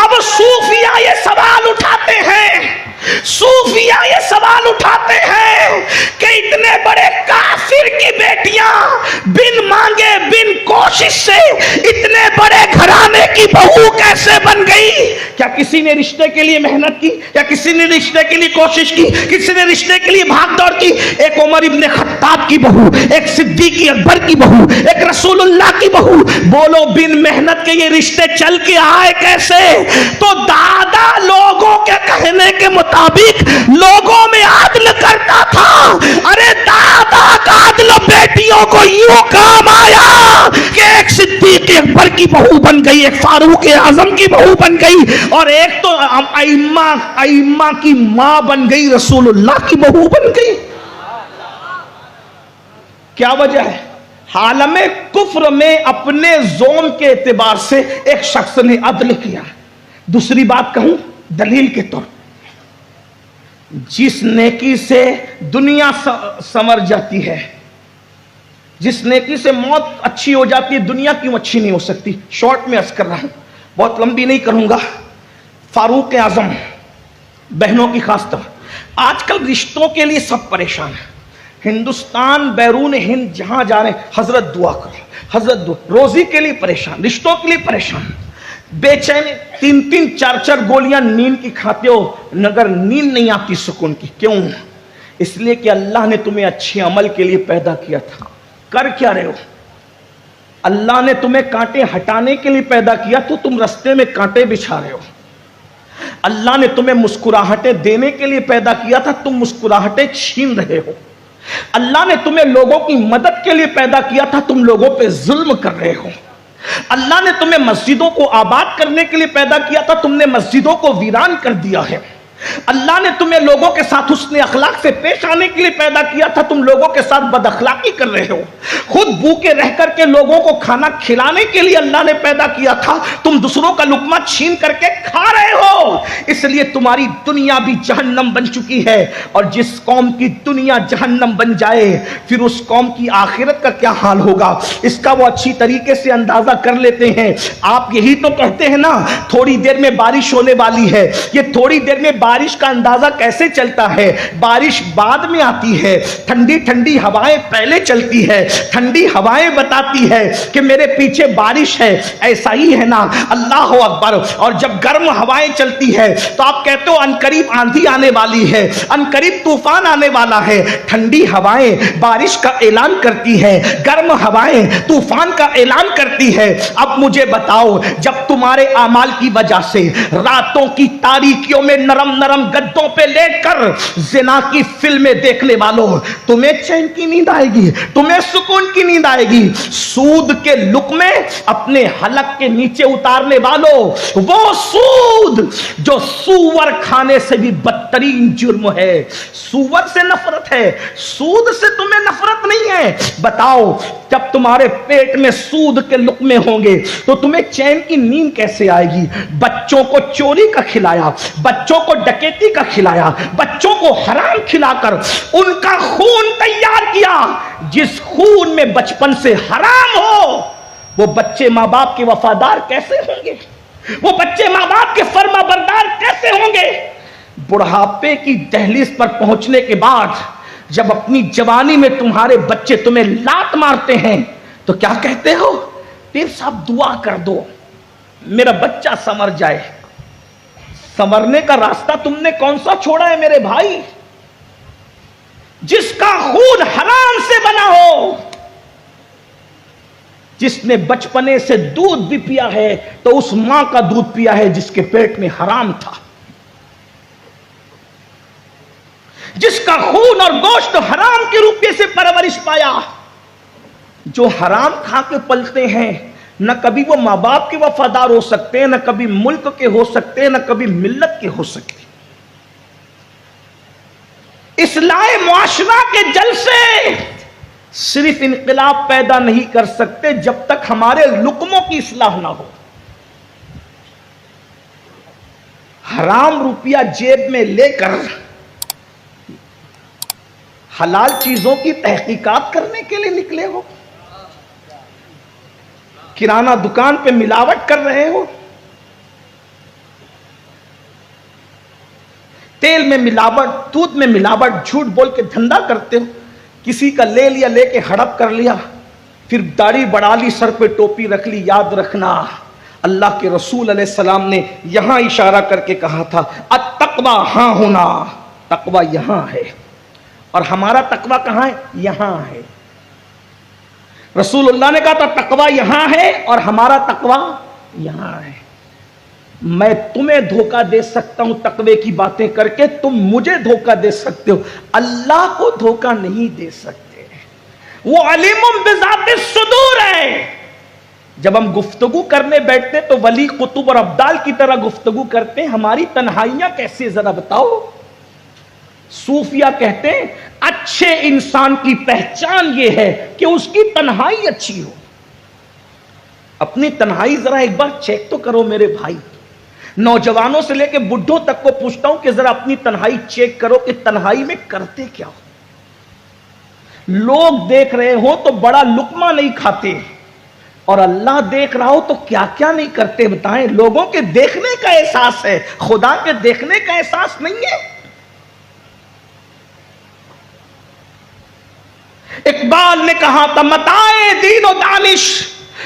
Speaker 2: अब सूफिया ये सवाल उठाते हैं, सूफिया ये सवाल उठाते हैं कि इतने बड़े काफिर की बेटियां बिन मांगे, बिन कोशिश से इतने बड़े घराने की बहू कैसे बन गई? क्या किसी ने रिश्ते के लिए मेहनत की? या किसी ने रिश्ते के लिए कोशिश की? किसी ने रिश्ते के लिए भाग दौड़ की? एक उमर इब्ने खत्ताब की बहू, एक सिद्दीक अकबर की बहू, एक रसूलुल्लाह की बहू, बोलो बिन मेहनत के ये रिश्ते चल के आए कैसे? तो दादा लोगों के कहने के मुताबिक लोगों में आदल करता था। अरे दादा का आदल बेटियों को यूं काम आया कि एक सिद्दीक अकबर की बहू बन गई, एक फारूक आजम की बहू बन गई, और एक तो अइम्मा की मां बन गई, रसूलुल्लाह की बहू बन गई। क्या वजह है? हालमे कुफ्र में अपने जोन के एतबार से एक शख्स ने अदल किया। दूसरी बात कहूं दलील के तौर, जिस नेकी से दुनिया संवर जाती है, जिस नेकी से मौत अच्छी हो जाती है, दुनिया क्यों अच्छी नहीं हो सकती? शॉर्ट में अर्ज कर रहा हूं, बहुत लंबी नहीं करूंगा। फारूक आजम, बहनों की खासतौर, आजकल रिश्तों के लिए सब परेशान है। हिंदुस्तान, बैरून हिंद जहां जा रहे हैं, हजरत दुआ करो, हजरत दुआ, रोजी के लिए परेशान, रिश्तों के लिए परेशान, बेचैन, 3-3, 4-4 गोलियां नींद की खाते हो, मगर नींद नहीं आती सुकून की। क्यों? इसलिए कि अल्लाह ने तुम्हें अच्छे अमल के लिए पैदा किया था। कर क्या रहे हो? अल्लाह ने तुम्हें कांटे हटाने के लिए पैदा किया, तो तुम रास्ते में कांटे बिछा रहे हो। अल्लाह ने तुम्हें मुस्कुराहटें देने के लिए पैदा किया था, तुम मुस्कुराहटें छीन रहे हो। अल्लाह ने तुम्हें लोगों की मदद के लिए पैदा किया था, तुम लोगों पे जुल्म कर रहे हो। अल्लाह ने तुम्हें मस्जिदों को आबाद करने के लिए पैदा किया था, तुमने मस्जिदों को वीरान कर दिया है। अल्लाह ने तुम्हें लोगों के साथ हुस्न अखलाक से पेश आने के लिए पैदा किया था, तुम लोगों के साथ बदअखलाकी कर रहे हो। खुद भूखे रह करके लोगों को खाना खिलाने के लिए अल्लाह ने पैदा किया था, तुम दूसरों का लुकमा छीन करके खा रहे हो। इसलिए तुम्हारी दुनिया भी जहन्नम बन चुकी है, और जिस कौम की दुनिया जहन्नम बन जाए, फिर उस कौम की आखिरत का क्या हाल होगा, इसका वो अच्छी तरीके से अंदाजा कर लेते हैं। आप यही तो कहते हैं ना, थोड़ी देर में बारिश होने वाली है, ये थोड़ी देर में बारिश का अंदाजा कैसे चलता है? बारिश बाद में आती है, ठंडी ठंडी हवाएं पहले चलती है, ठंडी हवाएं बताती है कि मेरे पीछे बारिश है। ऐसा ही है ना? अल्लाह अकबर। और जब गर्म हवाएं चलती है तो आप कहते हो अनकरीब आंधी आने वाली है, अनकरीब तूफान आने वाला है। ठंडी हवाएं बारिश का ऐलान करती है, गर्म हवाएं तूफान का ऐलान करती है। अब मुझे बताओ, जब तुम्हारे आमाल की वजह से रातों की तारीकियों में नरम नरम गद्दों पे लेटकर जिना की फिल्में देखने वालों, तुम्हें चैन की नींद आएगी, तुम्हें सुकून की नींद आएगी? सूद के लुक्मे अपने हलक के नीचे उतारने वालों, वो सूद जो सूअर खाने से भी बदतरीन जुर्म है। सूअर से नफरत है, सूद से तुम्हें नफरत नहीं है। बताओ, जब तुम्हारे पेट में सूद के लुक्मे होंगे तो तुम्हें चैन की नींद कैसे आएगी? बच्चों को चोरी का खिलाया, बच्चों को डकैती का खिलाया, बच्चों को हराम खिलाकर उनका खून तैयार किया। जिस खून में बचपन से हराम हो, वो बच्चे मां बाप के वफादार कैसे होंगे? वो बच्चे मां बाप के फर्माबरदार कैसे होंगे? बुढ़ापे की दहलीज पर पहुंचने के बाद जब अपनी जवानी में तुम्हारे बच्चे तुम्हें लात मारते हैं तो क्या कहते हो? पीर साहब दुआ कर दो मेरा बच्चा संवर जाए। संवरने का रास्ता तुमने कौन सा छोड़ा है मेरे भाई? जिसका खून हराम से बना हो, जिसने बचपने से दूध भी पिया है तो उस मां का दूध पिया है जिसके पेट में हराम था, जिसका खून और गोश्त हराम के रुपये से परवरिश पाया। जो हराम खा के पलते हैं, न कभी वो मां बाप के वफादार हो सकते हैं, न कभी मुल्क के हो सकते हैं, न कभी मिल्लत के हो सकते हैं। इस्लाह मुआशरा के जलसे सिर्फ इनकलाब पैदा नहीं कर सकते जब तक हमारे लुक्मों की इस्लाह ना हो। हराम रुपया जेब में लेकर हलाल चीजों की तहकीकात करने के लिए निकले हो, किराना दुकान पे मिलावट कर रहे हो, तेल में मिलावट, दूध में मिलावट, झूठ बोल के धंधा करते हो। किसी का ले लिया, लेके हड़प कर लिया, फिर दाढ़ी बढ़ा ली, सर पे टोपी रख ली। याद रखना, अल्लाह के रसूल अलैहिस्सलाम ने यहां इशारा करके कहा था, अत्तक़वा हां हुना, तकवा यहां है। और हमारा तकवा कहां है? यहां है। रसूलुल्लाह ने कहा था तकवा यहां है और हमारा तकवा यहां है। मैं तुम्हें धोखा दे सकता हूं तकवे की बातें करके, तुम मुझे धोखा दे सकते हो, अल्लाह को धोखा नहीं दे सकते। वो अलीमुम बिज़ातिस सुदूर है। जब हम गुफ्तगू करने बैठते तो वली कुतुब और अब्दाल की तरह गुफ्तगू करते हैं। हमारी तन्हाइयां कैसी, जरा बताओ। सूफिया कहते हैं अच्छे इंसान की पहचान यह है कि उसकी तन्हाई अच्छी हो। अपनी तन्हाई जरा एक बार चेक तो करो मेरे भाई। नौजवानों से लेकर बुढ़ों तक को पूछता हूं कि जरा अपनी तन्हाई चेक करो कि तन्हाई में करते क्या हो। लोग देख रहे हो तो बड़ा लुकमा नहीं खाते, और अल्लाह देख रहा हो तो क्या क्या नहीं करते, बताएं। लोगों के देखने का एहसास है, खुदा के देखने का एहसास नहीं है। इकबाल ने कहा था, मताए दीन और दानिश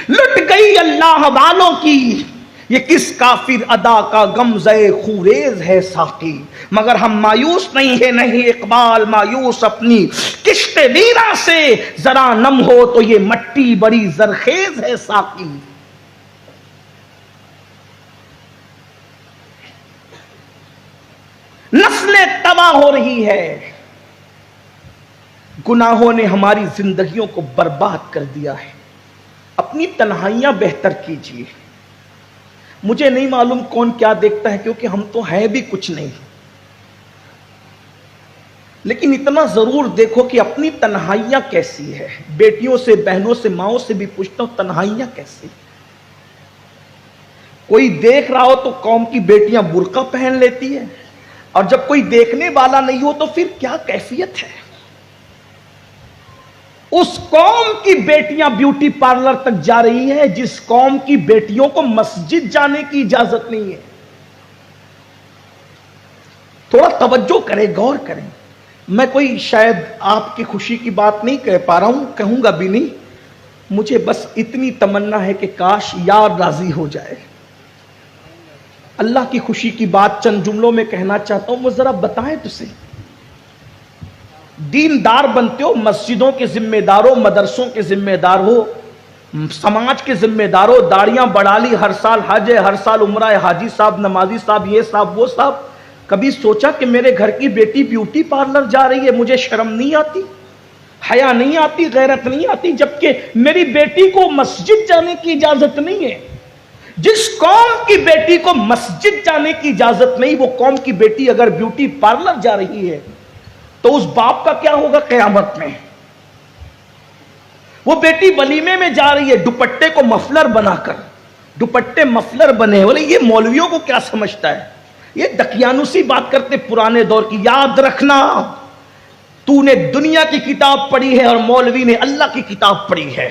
Speaker 2: लुट गई अल्लाह वालों की, ये किस काफिर अदा का गमज़े खूरेज है साकी। मगर हम मायूस नहीं है, नहीं इकबाल मायूस अपनी किश्ते वीरा से, जरा नम हो तो ये मट्टी बड़ी जरखेज है साकी। नस्लें तबाह हो रही है, गुनाहों ने हमारी जिंदगियों को बर्बाद कर दिया है। अपनी तन्हाइयां बेहतर कीजिए। मुझे नहीं मालूम कौन क्या देखता है, क्योंकि हम तो हैं भी कुछ नहीं, लेकिन इतना जरूर देखो कि अपनी तन्हाइयां कैसी है। बेटियों से, बहनों से, माओं से भी पूछता हूं तन्हाइयां कैसी। कोई देख रहा हो तो कौम की बेटियां बुर्का पहन लेती है, और जब कोई देखने वाला नहीं हो तो फिर क्या कैफियत है। उस कौम की बेटियां ब्यूटी पार्लर तक जा रही है जिस कौम की बेटियों को मस्जिद जाने की इजाजत नहीं है। थोड़ा तवज्जो करें, गौर करें। मैं कोई शायद आपकी खुशी की बात नहीं कह पा रहा हूं, कहूंगा भी नहीं। मुझे बस इतनी तमन्ना है कि काश यार राजी हो जाए। अल्लाह की खुशी की बात चंद जुमलों में कहना चाहता हूं। वो जरा बताएं तुझे, दीनदार बनते हो, मस्जिदों के जिम्मेदार हो, मदरसों के जिम्मेदार हो, समाज के जिम्मेदार हो, दाढ़ियां बढ़ा ली, हर साल हज है, हर साल उम्रा है, हाजी साहब, नमाजी साहब, ये साहब वो साहब। कभी सोचा कि मेरे घर की बेटी ब्यूटी पार्लर जा रही है, मुझे शर्म नहीं आती, हया नहीं आती, गैरत नहीं आती, जबकि मेरी बेटी को मस्जिद जाने की इजाजत नहीं है। जिस कौम की बेटी को मस्जिद जाने की इजाजत नहीं, वो कौम की बेटी अगर ब्यूटी पार्लर जा रही है तो उस बाप का क्या होगा क़यामत में। वो बेटी वलीमे में जा रही है दुपट्टे को मफलर बनाकर, दुपट्टे मफलर बने। बोले ये मौलवियों को क्या समझता है, ये दकियानुसी बात करते पुराने दौर की। याद रखना, तूने दुनिया की किताब पढ़ी है और मौलवी ने अल्लाह की किताब पढ़ी है।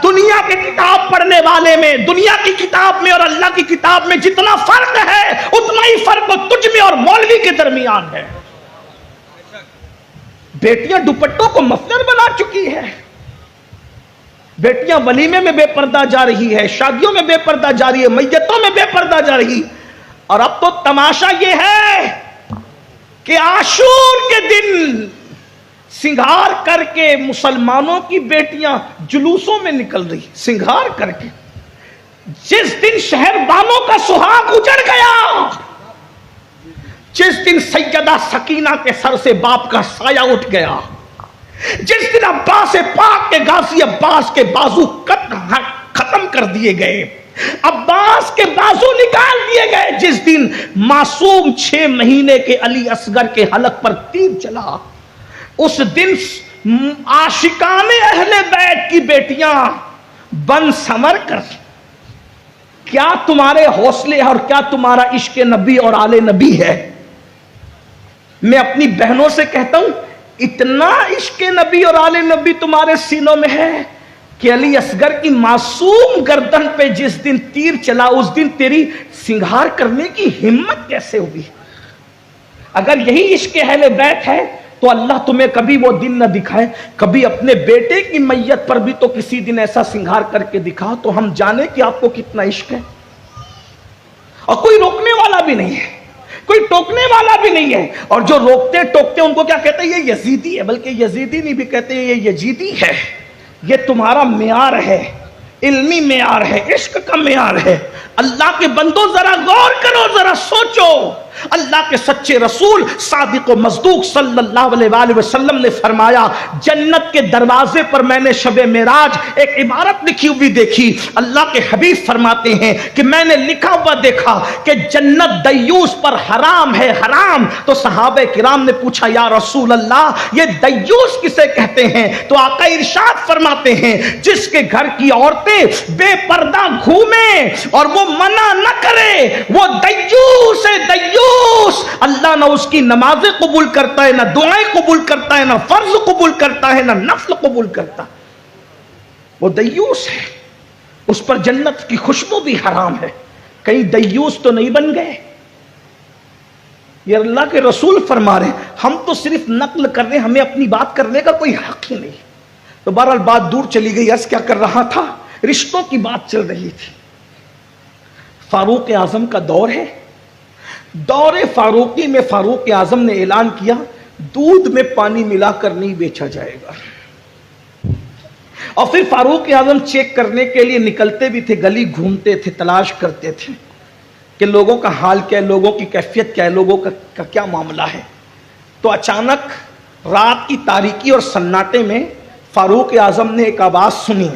Speaker 2: दुनिया की किताब पढ़ने वाले में, दुनिया की किताब में और अल्लाह की किताब में जितना फर्क है, उतना ही फर्क तुझ में और मौलवी के दरमियान है। बेटियां दुपट्टों को मफलर बना चुकी है, बेटियां वलीमे में बेपर्दा जा रही है, शादियों में बेपर्दा जा रही है, मैयतों में बेपर्दा जा रही। और अब तो तमाशा यह है कि आशूर के दिन सिंगार करके मुसलमानों की बेटियां जुलूसों में निकल रही, सिंगार करके। जिस दिन शहरबानों का सुहाग उजड़ गया, जिस दिन सैयदा सकीना के सर से बाप का साया उठ गया, जिस दिन अब्बास पाक के गाजी अब्बास के बाजू खत्म कर दिए गए, अब्बास के बाजू निकाल दिए गए, जिस दिन मासूम 6 महीने के अली असगर के हलक पर तीर चला, उस दिन आशिकाने अहले बैत की बेटियां बन समर कर, क्या तुम्हारे हौसले और क्या तुम्हारा इश्क नबी और आले नबी है। मैं अपनी बहनों से कहता हूं, इतना इश्क नबी और आले नबी तुम्हारे सीनों में है कि अली असगर की मासूम गर्दन पे जिस दिन तीर चला, उस दिन तेरी सिंगार करने की हिम्मत कैसे हुई। अगर यही इश्क अहले बैत है तो अल्लाह तुम्हें कभी वो दिन न दिखाए, कभी अपने बेटे की मैयत पर भी तो किसी दिन ऐसा सिंगार करके दिखाओ, तो हम जाने कि आपको कितना इश्क है। और कोई रोकने वाला भी नहीं है, कोई टोकने वाला भी नहीं है। और जो रोकते टोकते उनको क्या कहते हैं, ये यजीदी है, बल्कि यजीदी नहीं भी कहते हैं, ये यजीदी है। ये तुम्हारा मेयार है, इल्मी मेयार है, इश्क का मेयार है। अल्लाह के बंदो जरा गौर करो, जरा सोचो। अल्लाह के सच्चे रसूल सादिक व मज़दूक सल्लल्लाहु अलैहि वसल्लम ने फरमाया, जन्नत के दरवाजे पर मैंने शबे मेराज एक इबारत लिखी हुई देखी। अल्लाह के हबीब फरमाते हैं कि मैंने लिखा हुआ देखा कि जन्नत दय्यूस पर हराम है, हराम। तो सहाबे किराम ने पूछा, या रसूल अल्लाह, ये दय्यूस किसे कहते हैं? तो आका इरशाद फरमाते हैं, जिसके घर की औरतें बेपर्दा घूमे और वो मना न करे, वो दय्यूस है, दय्यूस। अल्लाह ना उसकी नमाजें कबूल करता है, ना दुआएं कबूल करता है, ना फर्ज कबूल करता है, ना नफल कबूल करता। वो दय्यूस है, उस पर जन्नत की खुशबू भी हराम है। कहीं दय्यूस तो नहीं बन गए? ये अल्लाह के रसूल फरमा रहे, हम तो सिर्फ नकल कर रहे, हमें अपनी बात करने का कोई हक ही नहीं। तो बहरहाल बात दूर चली गई। अर्ज क्या कर रहा था, रिश्तों की बात चल रही थी। फारूक आजम का दौर है। दौरे फारूकी में फारूक आजम ने ऐलान किया, दूध में पानी मिलाकर नहीं बेचा जाएगा। और फिर फारूक आजम चेक करने के लिए निकलते भी थे, गली घूमते थे, तलाश करते थे कि लोगों का हाल क्या है, लोगों की कैफियत क्या है, लोगों का क्या मामला है। तो अचानक रात की तारीकी और सन्नाटे में फारूक आजम ने एक आवाज सुनी।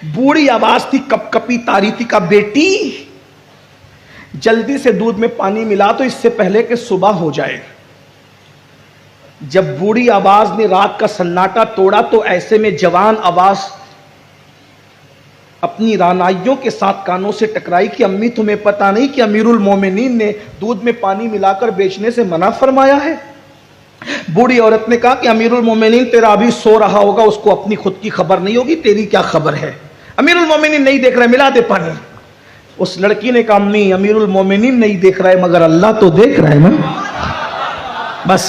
Speaker 2: बूढ़ी आवाज थी, कपकपी तारी थी का, बेटी जल्दी से दूध में पानी मिला तो इससे पहले कि सुबह हो जाए। जब बूढ़ी आवाज ने रात का सन्नाटा तोड़ा तो ऐसे में जवान आवाज अपनी रानाइयों के साथ कानों से टकराई कि अम्मी तुम्हें पता नहीं कि अमीरुल मोमिनीन ने दूध में पानी मिलाकर बेचने से मना फरमाया है। बूढ़ी औरत ने कहा कि अमीरुल मोमिनीन तेरा अभी सो रहा होगा, उसको अपनी खुद की खबर नहीं होगी, तेरी क्या खबर है। अमीरुल मोमिनीन नहीं देख रहे, मिला दे पानी। उस लड़की ने कहा अम्मी अमीरुल मोमिनीन नहीं देख रहा है मगर अल्लाह तो देख रहा है ना। बस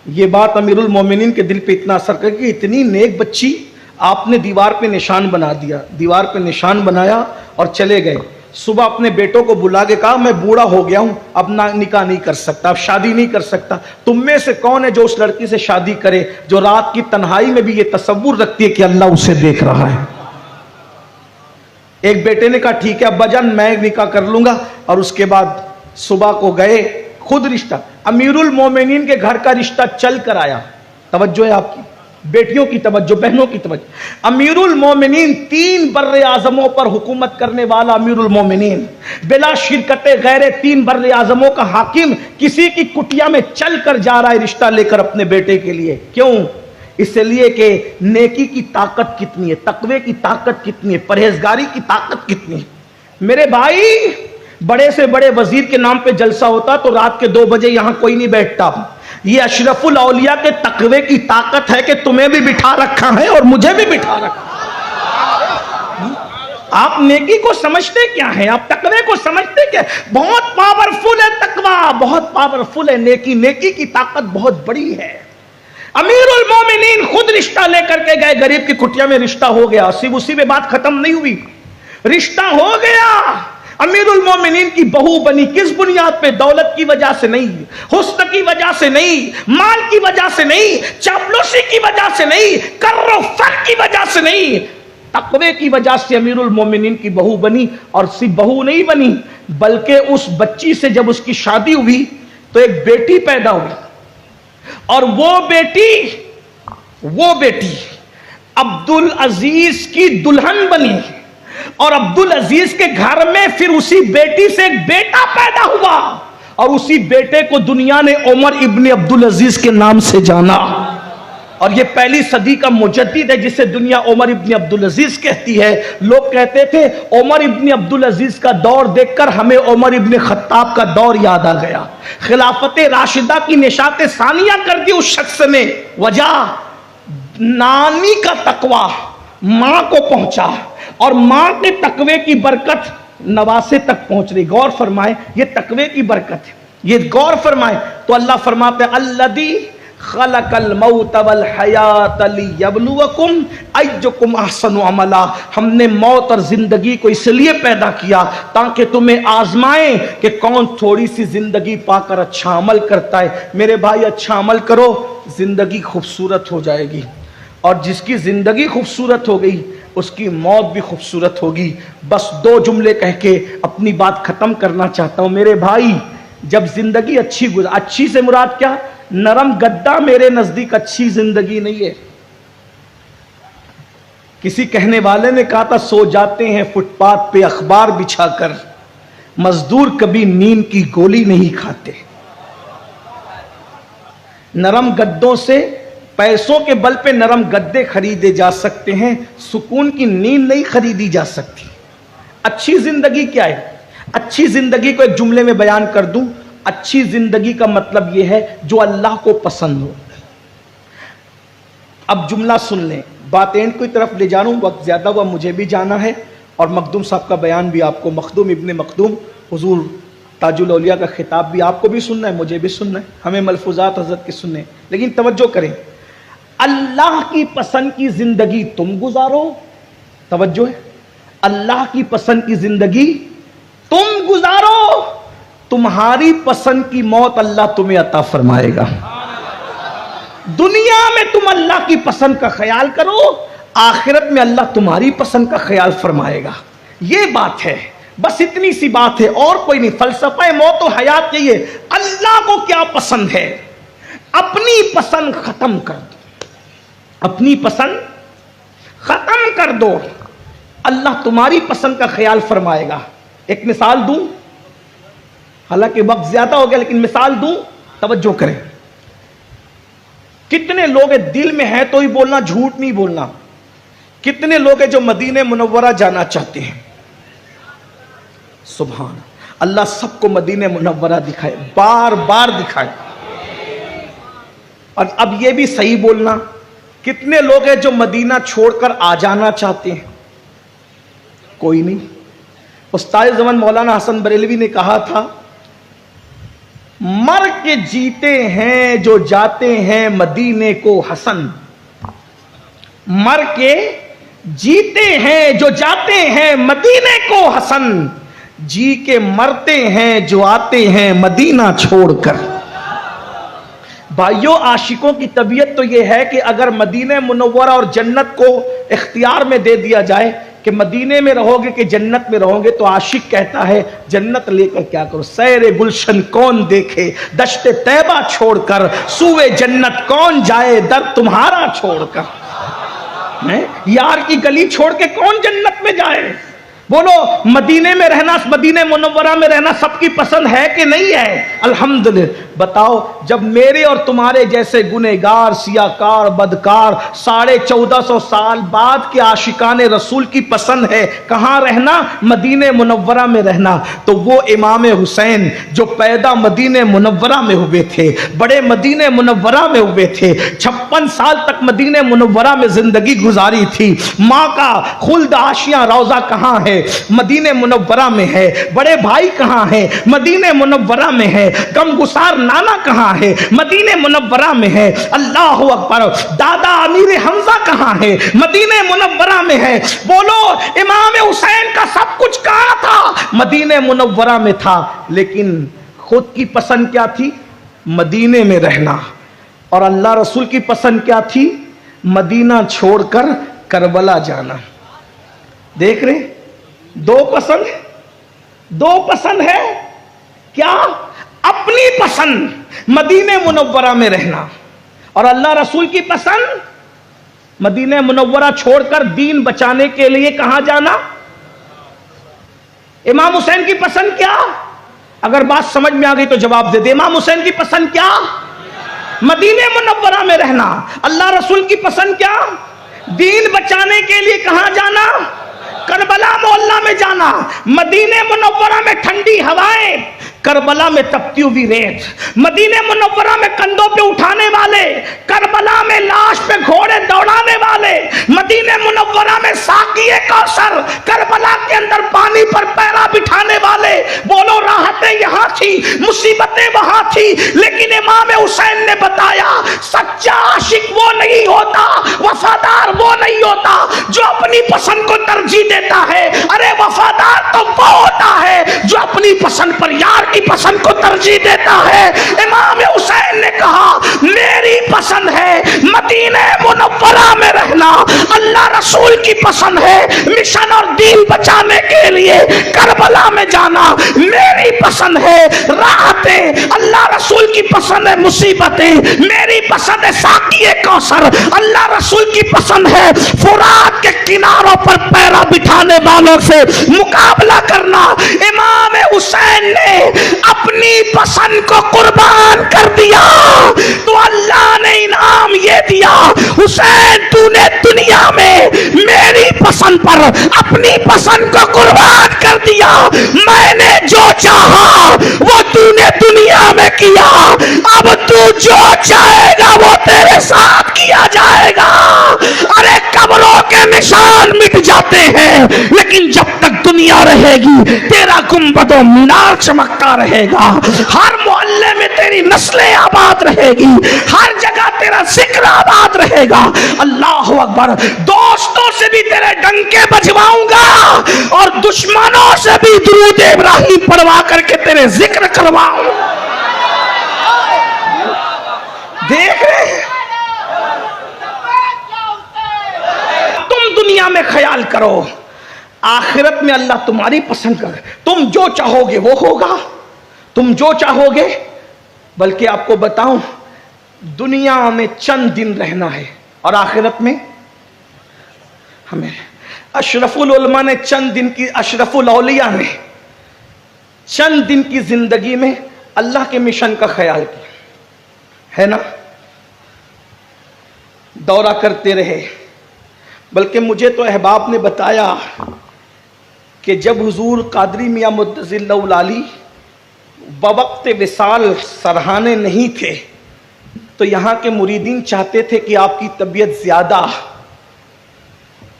Speaker 2: ये बात अमीरुल मोमिनीन के दिल पे इतना असर कर कि इतनी नेक बच्ची आपने दीवार पे निशान बना दिया। दीवार पे निशान बनाया और चले गए। सुबह अपने बेटों को बुला के कहा मैं बूढ़ा हो गया हूं, अब ना निकाह नहीं कर सकता, अब शादी नहीं कर सकता। तुम में से कौन है जो उस लड़की से शादी करे जो रात की तन्हाई में भी ये तसव्वुर रखती है कि अल्लाह उसे देख रहा है। एक बेटे ने कहा ठीक है अब्बाजान मैं निकाह कर लूंगा। और उसके बाद सुबह को गए, खुद रिश्ता अमीरुल मोमिनीन के घर का रिश्ता चल कर आया। तवज्जो है आपकी, बेटियों की तवज्जो, बहनों की तवज्जो। अमीरुल मोमिनीन 3 बर्रे आजमों पर हुकूमत करने वाला अमीरुल मोमिनीन, बिला शिरकते गैरे 3 बर्रे आजमों का हाकिम किसी की कुटिया में चल कर जा रहा है रिश्ता लेकर अपने बेटे के लिए। क्यों? इसलिए कि नेकी की ताकत कितनी है, तकवे की ताकत कितनी है, परहेजगारी की ताकत कितनी है। मेरे भाई, बड़े से बड़े वजीर के नाम पे जलसा होता तो रात के 2 बजे यहां कोई नहीं बैठता। ये अशरफुल औलिया के तकवे की ताकत है कि तुम्हें भी बिठा रखा है और मुझे भी बिठा रखा। आप नेकी को समझते क्या है? आप तकवे को समझते क्या? बहुत पावरफुल है तकवा, बहुत पावरफुल है नेकी। नेकी की ताकत बहुत बड़ी है। अमीरुल मोमिनीन खुद रिश्ता लेकर के गए, गरीब की कुटिया में रिश्ता हो गया। सिर्फ उसी में बात खत्म नहीं हुई, रिश्ता हो गया। अमीरुल मोमिनीन की बहू बनी। किस बुनियाद पे? दौलत की वजह से नहीं, हुस्न की वजह से नहीं, माल की वजह से नहीं, चापलूसी की वजह से नहीं, कर्रो फर की वजह से नहीं, तकवे की वजह से अमीरुल मोमिनीन की बहू बनी। और सिर्फ बहू नहीं बनी बल्कि उस बच्ची से जब उसकी शादी हुई तो एक बेटी पैदा हुई। और वो बेटी अब्दुल अजीज की दुल्हन बनी। और अब्दुल अजीज के घर में फिर उसी बेटी से एक बेटा पैदा हुआ। और उसी बेटे को दुनिया ने उमर इब्ने अब्दुल अजीज के नाम से जाना। और ये पहली सदी का मुजद्दिद है जिसे दुनिया उमर इब्ने अब्दुल अजीज कहती है। लोग कहते थे उमर इब्ने अब्दुल अजीज का दौर देखकर हमें उमर इब्ने खत्ताब का दौर याद आ गया। खिलाफत राशिदा की निशाते सानिया कर दी उस शख्स ने। वजह नानी का तकवा मां को पहुंचा और मां के तकवे की बरकत नवासे तक पहुंच रही। गौर फरमाए, ये तकवे की बरकत है। ये गौर फरमाए तो अल्लाह फरमाते हैं अल्लज़ी खलकल मौत वल हयात लियब्लुवकुम अय्युकुम अहसनु अमला। हमने मौत और जिंदगी को इसलिए पैदा किया ताकि तुम्हें आजमाएं कि कौन थोड़ी सी जिंदगी पाकर अच्छा अमल करता है। मेरे भाई, अच्छा अमल करो, जिंदगी खूबसूरत हो जाएगी। और जिसकी जिंदगी खूबसूरत हो गई उसकी मौत भी खूबसूरत होगी। बस 2 जुमले कह के अपनी बात खत्म करना चाहता हूं। मेरे भाई, जब जिंदगी अच्छी से मुराद क्या? नरम गद्दा मेरे नजदीक अच्छी जिंदगी नहीं है। किसी कहने वाले ने कहा था सो जाते हैं फुटपाथ पे अखबार बिछाकर, मजदूर कभी नींद की गोली नहीं खाते। नरम गद्दों से, पैसों के बल पे नरम गद्दे खरीदे जा सकते हैं, सुकून की नींद नहीं खरीदी जा सकती। अच्छी जिंदगी क्या है? अच्छी जिंदगी को एक जुमले में बयान कर दूं, अच्छी जिंदगी का मतलब यह है जो अल्लाह को पसंद हो। अब जुमला सुन लें, बात एंड की तरफ ले जा रहा हूं, वक्त ज्यादा हुआ, मुझे भी जाना है और मखदूम साहब का बयान भी आपको, मखदूम इब्ने मखदूम हुजूर ताजुल औलिया का खिताब भी आपको भी सुनना है, मुझे भी सुनना है, हमें मलफूजात हजरत के सुनने। लेकिन तवज्जो करें, अल्लाह की पसंद की जिंदगी तुम गुजारो। तवज्जो है, अल्लाह की पसंद की जिंदगी तुम गुजारो, तुम्हारी पसंद की मौत अल्लाह तुम्हें अता फरमाएगा। दुनिया में तुम अल्लाह की पसंद का ख्याल करो, आखिरत में अल्लाह तुम्हारी पसंद का ख्याल फरमाएगा। ये बात है, बस इतनी सी बात है और कोई नहीं। फलसफा मौत और हयात यही है, अल्लाह को क्या पसंद है अपनी पसंद खत्म कर दो, अपनी पसंद खत्म कर दो, अल्लाह तुम्हारी पसंद का ख्याल फरमाएगा। एक मिसाल दूं, हालांकि वक्त ज्यादा हो गया लेकिन मिसाल दूं, तवज्जो करें। कितने लोग दिल में है तो ही बोलना, झूठ नहीं बोलना। कितने लोग हैं जो मदीने मुनव्वरा जाना चाहते हैं? सुभान अल्लाह, सबको मदीने मुनव्वरा दिखाए, बार बार दिखाए। और अब यह भी सही बोलना, कितने लोग हैं जो मदीना छोड़कर आ जाना चाहते हैं? कोई नहीं। उस्ताद ज़मान मौलाना हसन बरेलवी ने कहा था, मर के जीते हैं जो जाते हैं मदीने को हसन। मर के जीते हैं जो जाते हैं मदीने को हसन, जी के मरते हैं जो आते हैं मदीना छोड़कर। भाइयों, आशिकों की तबीयत तो यह है कि अगर मदीने मुनव्वरा और जन्नत को इख्तियार में दे दिया जाए कि मदीने में रहोगे कि जन्नत में रहोगे, तो आशिक कहता है जन्नत लेकर क्या करो, सैरे गुलशन कौन देखे दश्ते तैबा छोड़कर, सूए जन्नत कौन जाए दर तुम्हारा छोड़कर। यार की गली छोड़ के कौन जन्नत में जाए? बोलो, मदीने में रहना, मदीने मुनव्वरा में रहना सबकी पसंद है कि नहीं है? अल्हम्दुलिल्लाह। बताओ, जब मेरे और तुम्हारे जैसे गुनहगार, सियाकार, बदकार 1450 साल बाद के आशिकाने रसूल की पसंद है कहां रहना? मदीने मुनव्वरा में रहना। तो वो इमाम हुसैन जो पैदा मदीने मुनव्वरा में हुए थे, बड़े मदीने मुनव्वरा में हुए थे, 56 साल तक मदीने मुनव्वरा में जिंदगी गुजारी थी। माँ का खुल्द आशियां रोजा कहां है? मदीने मुनव्वरा में है। बड़े भाई कहां है? मदीने मुनव्वरा में है। गमगुसार नाना कहां है? मदीने मुनव्वरा में है। अल्लाह अकबर। दादा अमीर हमजा कहां है? मदीने मुनव्वरा में है। बोलो, इमाम हुसैन का सब कुछ कहां था? मदीने मुनव्वरा में था। लेकिन खुद की पसंद क्या थी? मदीने में रहना। और अल्लाह रसूल की पसंद क्या थी? मदीना छोड़कर करबला जाना। देख रहे, दो पसंद है। क्या? अपनी पसंद मदीने मुनव्वरा में रहना, और अल्लाह रसूल की पसंद मदीने मुनव्वरा छोड़कर दीन बचाने के लिए कहां जाना? इमाम हुसैन की पसंद क्या? अगर बात समझ में आ गई तो जवाब दे दे। इमाम हुसैन की पसंद क्या? मदीने मुनव्वरा में रहना। अल्लाह रसूल की पसंद क्या? दीन बचाने के लिए कहां जाना? करबला मोहल्ला में जाना। मदीने मुनव्वरा में ठंडी हवाएं, करबला में तपती हुई रेत। मदीने मुनव्वरा में कंधों पे उठाने वाले, करबला में लाश पे घोड़े दौड़ाने वाले। मदीने मुनव्वरा में साकिए कौसर, करबला के अंदर पानी पर पैरा बिठाने वाले। बोलो, राहतें यहां थी, मुसीबतें वहां थी, लेकिन इमाम हुसैन ने बताया सच्चा आशिक वो नहीं होता, वफादार वो नहीं होता जो अपनी पसंद को तरजीह देता है। अरे वफादार तो वो होता है जो अपनी पसंद पर यार की पसंद को तरजीह देता है। इमाम हुसैन ने कहा, मेरी पसंद है मदीने मुनव्वरा में रहना, अल्लाह रसूल की पसंद है मिशन और दीन बचाने के लिए करबला में जाना। मेरी पसंद है राहतें, अल्लाह रसूल की पसंद है मुसीबतें। मेरी पसंद है साकिए कौसर, अल्लाह रसूल की पसंद है फुरात के किनारों पर पैरा बिठाने वालों से मुकाबला करना। इमाम हुसैन ने अपनी पसंद को कुर्बान कर दिया तो अल्लाह ने इनाम ये दिया, हुसैन तूने दुनिया में मेरी पसंद पर अपनी पसंद को कुर्बान कर दिया। मैंने जो चाहा वो तूने दुनिया में किया, अब तू जो चाहेगा वो तेरे साथ किया जाएगा। अरे कब्रों के निशान मिट जाते हैं, लेकिन जब तक दुनिया रहेगी तेरा गुंबदो मीनार चमकता रहेगा। हर मोहल्ले में तेरी नस्लें आबाद रहेगी, हर जगह तेरा जिक्र आबाद रहेगा। अल्लाह अकबर। दोस्तों से भी तेरे डंके बजवाऊंगा और दुश्मनों से भी दुरूद इब्राहिम पढ़वा करके तेरे जिक्र करवाऊंगा। देख रहे हैं, तुम दुनिया में ख्याल करो, आखिरत में अल्लाह तुम्हारी पसंद कर। तुम जो चाहोगे वो होगा, तुम जो चाहोगे। बल्कि आपको बताऊं, दुनिया में चंद दिन रहना है और आखिरत में हमें। अशरफुल उलमा ने चंद दिन की, अशरफुल औलिया ने चंद दिन की जिंदगी में अल्लाह के मिशन का ख्याल किया है ना, दौरा करते रहे। बल्कि मुझे तो अहबाब ने बताया कि जब हुजूर कादरी मियां मुद्दज़िल लौलाली बवक्त विसाल सरहाने नहीं थे, तो यहाँ के मुरीदीन चाहते थे कि आपकी तबीयत ज़्यादा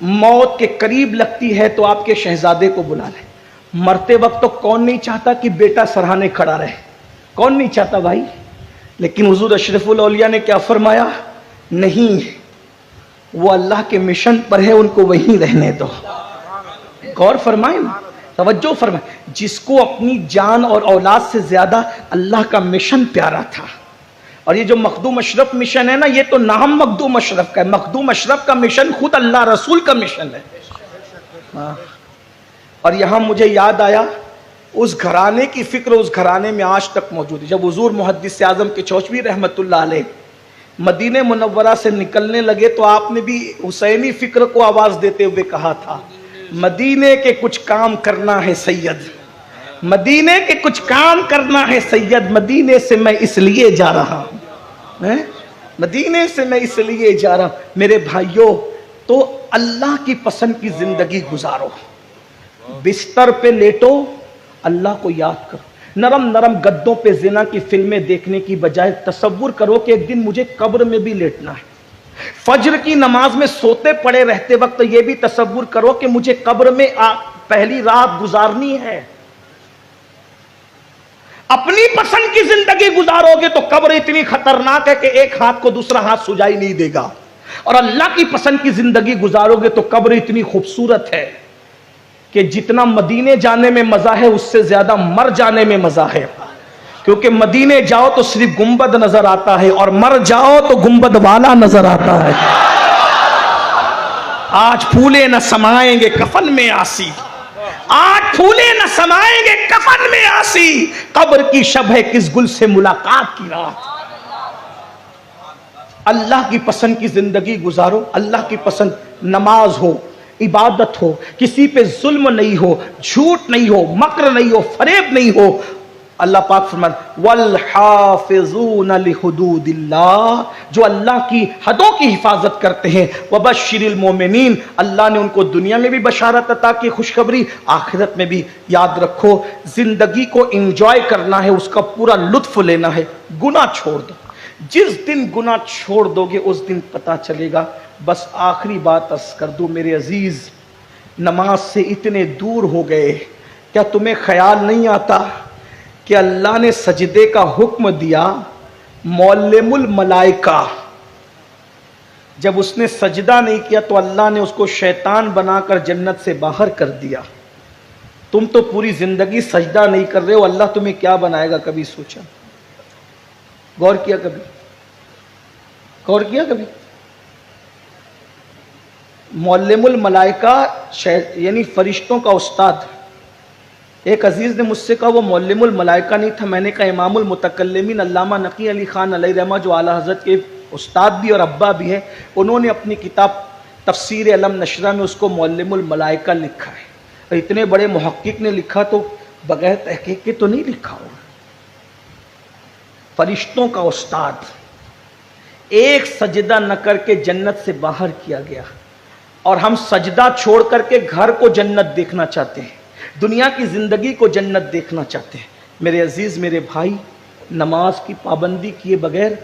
Speaker 2: मौत के करीब लगती है तो आपके शहजादे को बुला लें। मरते वक्त तो कौन नहीं चाहता कि बेटा सराहने खड़ा रहे, कौन नहीं चाहता भाई। लेकिन हुजूर अशरफुल औलिया ने क्या फरमाया, नहीं, वो अल्लाह के मिशन पर है, उनको वहीं रहने दो। गौर फरमाए, तवज्जो फरमाए, जिसको अपनी जान और औलाद से ज्यादा अल्लाह का मिशन प्यारा था। और ये जो मखदूम अशरफ मिशन है ना, ये तो नाम मखदूम अशरफ का है, मखदूम अशरफ का मिशन खुद अल्लाह रसूल का मिशन है। और यहां मुझे याद आया उस घराने की फिक्र उस घराने में आज तक मौजूद है। जब हुजूर मुहद्दिस आजम के चौचवी रहमतुल्लाह अलैह मदीने मुनव्वरा से निकलने लगे तो आपने भी हुसैनी फिक्र को आवाज देते हुए कहा था, मदीने के कुछ काम करना है सैयद, मदीने के कुछ काम करना है सैयद, मदीने से मैं इसलिए जा रहा हूं, मदीने से मैं इसलिए जा रहा हूं। मेरे भाइयों, तो अल्लाह की पसंद की जिंदगी गुजारो, बिस्तर पे लेटो, अल्लाह को याद करो। नरम नरम गद्दों पे जिना की फिल्में देखने की बजाय तसव्वुर करो कि एक दिन मुझे कब्र में भी लेटना है। फज्र की नमाज में सोते पड़े रहते वक्त यह भी तसव्वुर करो कि मुझे कब्र में पहली रात गुजारनी है। अपनी पसंद की जिंदगी गुजारोगे तो कब्र इतनी खतरनाक है कि एक हाथ को दूसरा हाथ सुझाई नहीं देगा, और अल्लाह की पसंद की जिंदगी गुजारोगे तो कब्र इतनी खूबसूरत है कि जितना मदीने जाने में मजा है उससे ज्यादा मर जाने में मजा है। क्योंकि मदीने जाओ तो सिर्फ गुंबद नजर आता है, और मर जाओ तो गुंबद वाला नजर आता है। आज फूले न समाएंगे कफन में आसी, आज फूले न समाएंगे कफन में आसी, कब्र की शब है किस गुल से मुलाकात की रात। अल्लाह की पसंद की जिंदगी गुजारो, अल्लाह की पसंद, नमाज हो, इबादत हो, किसी पे जुल्म नहीं हो, झूठ नहीं हो, मक्र नहीं हो, फरेब नहीं हो। अल्लाह पाक फरमाते वल हाफिज़ून लिहुदूदिल्लाह, जो अल्लाह की हदों की हिफाजत करते हैं, वबश्शिरिल मोमिनीन, अल्लाह ने उनको दुनिया में भी बशारत अता की, खुशखबरी, आखिरत में भी। याद रखो, जिंदगी को एंजॉय करना है, उसका पूरा लुत्फ लेना है, गुनाह छोड़ दो। जिस दिन गुनाह छोड़ दोगे उस दिन पता चलेगा। बस आखिरी बात अर्ज कर दूं मेरे अजीज, नमाज से इतने दूर हो गए, क्या तुम्हें ख्याल नहीं आता कि अल्लाह ने सजदे का हुक्म दिया, मौल्लिमुल मलाइका, जब उसने सजदा नहीं किया तो अल्लाह ने उसको शैतान बनाकर जन्नत से बाहर कर दिया। तुम तो पूरी जिंदगी सजदा नहीं कर रहे हो, अल्लाह तुम्हें क्या बनाएगा, कभी सोचा, गौर किया कभी, गौर किया कभी? मौल्लिमुल मलाइका यानी फरिश्तों का उस्ताद। एक अजीज ने मुझसे कहा वो मौल्लिमुल मलाइका नहीं था, मैंने कहा इमामुल मुतकल्लिमीन अल्लामा नकी अली खान अलैहिर्रहमा, जो आला हज़रत के उस्ताद भी और अब्बा भी हैं, उन्होंने अपनी किताब तफसीर अलम नशरा में उसको मौल्लिमुल मलाइका लिखा है। और इतने बड़े मुहक्किक ने लिखा तो बगैर तहकीक के तो नहीं लिखा होगा। फरिश्तों का उस्ताद, एक सजदा न करके जन्नत से बाहर किया गया, और हम सजदा छोड़ करके घर को जन्नत देखना चाहते हैं, दुनिया की जिंदगी को जन्नत देखना चाहते हैं। मेरे अजीज, मेरे भाई, नमाज की पाबंदी किए बगैर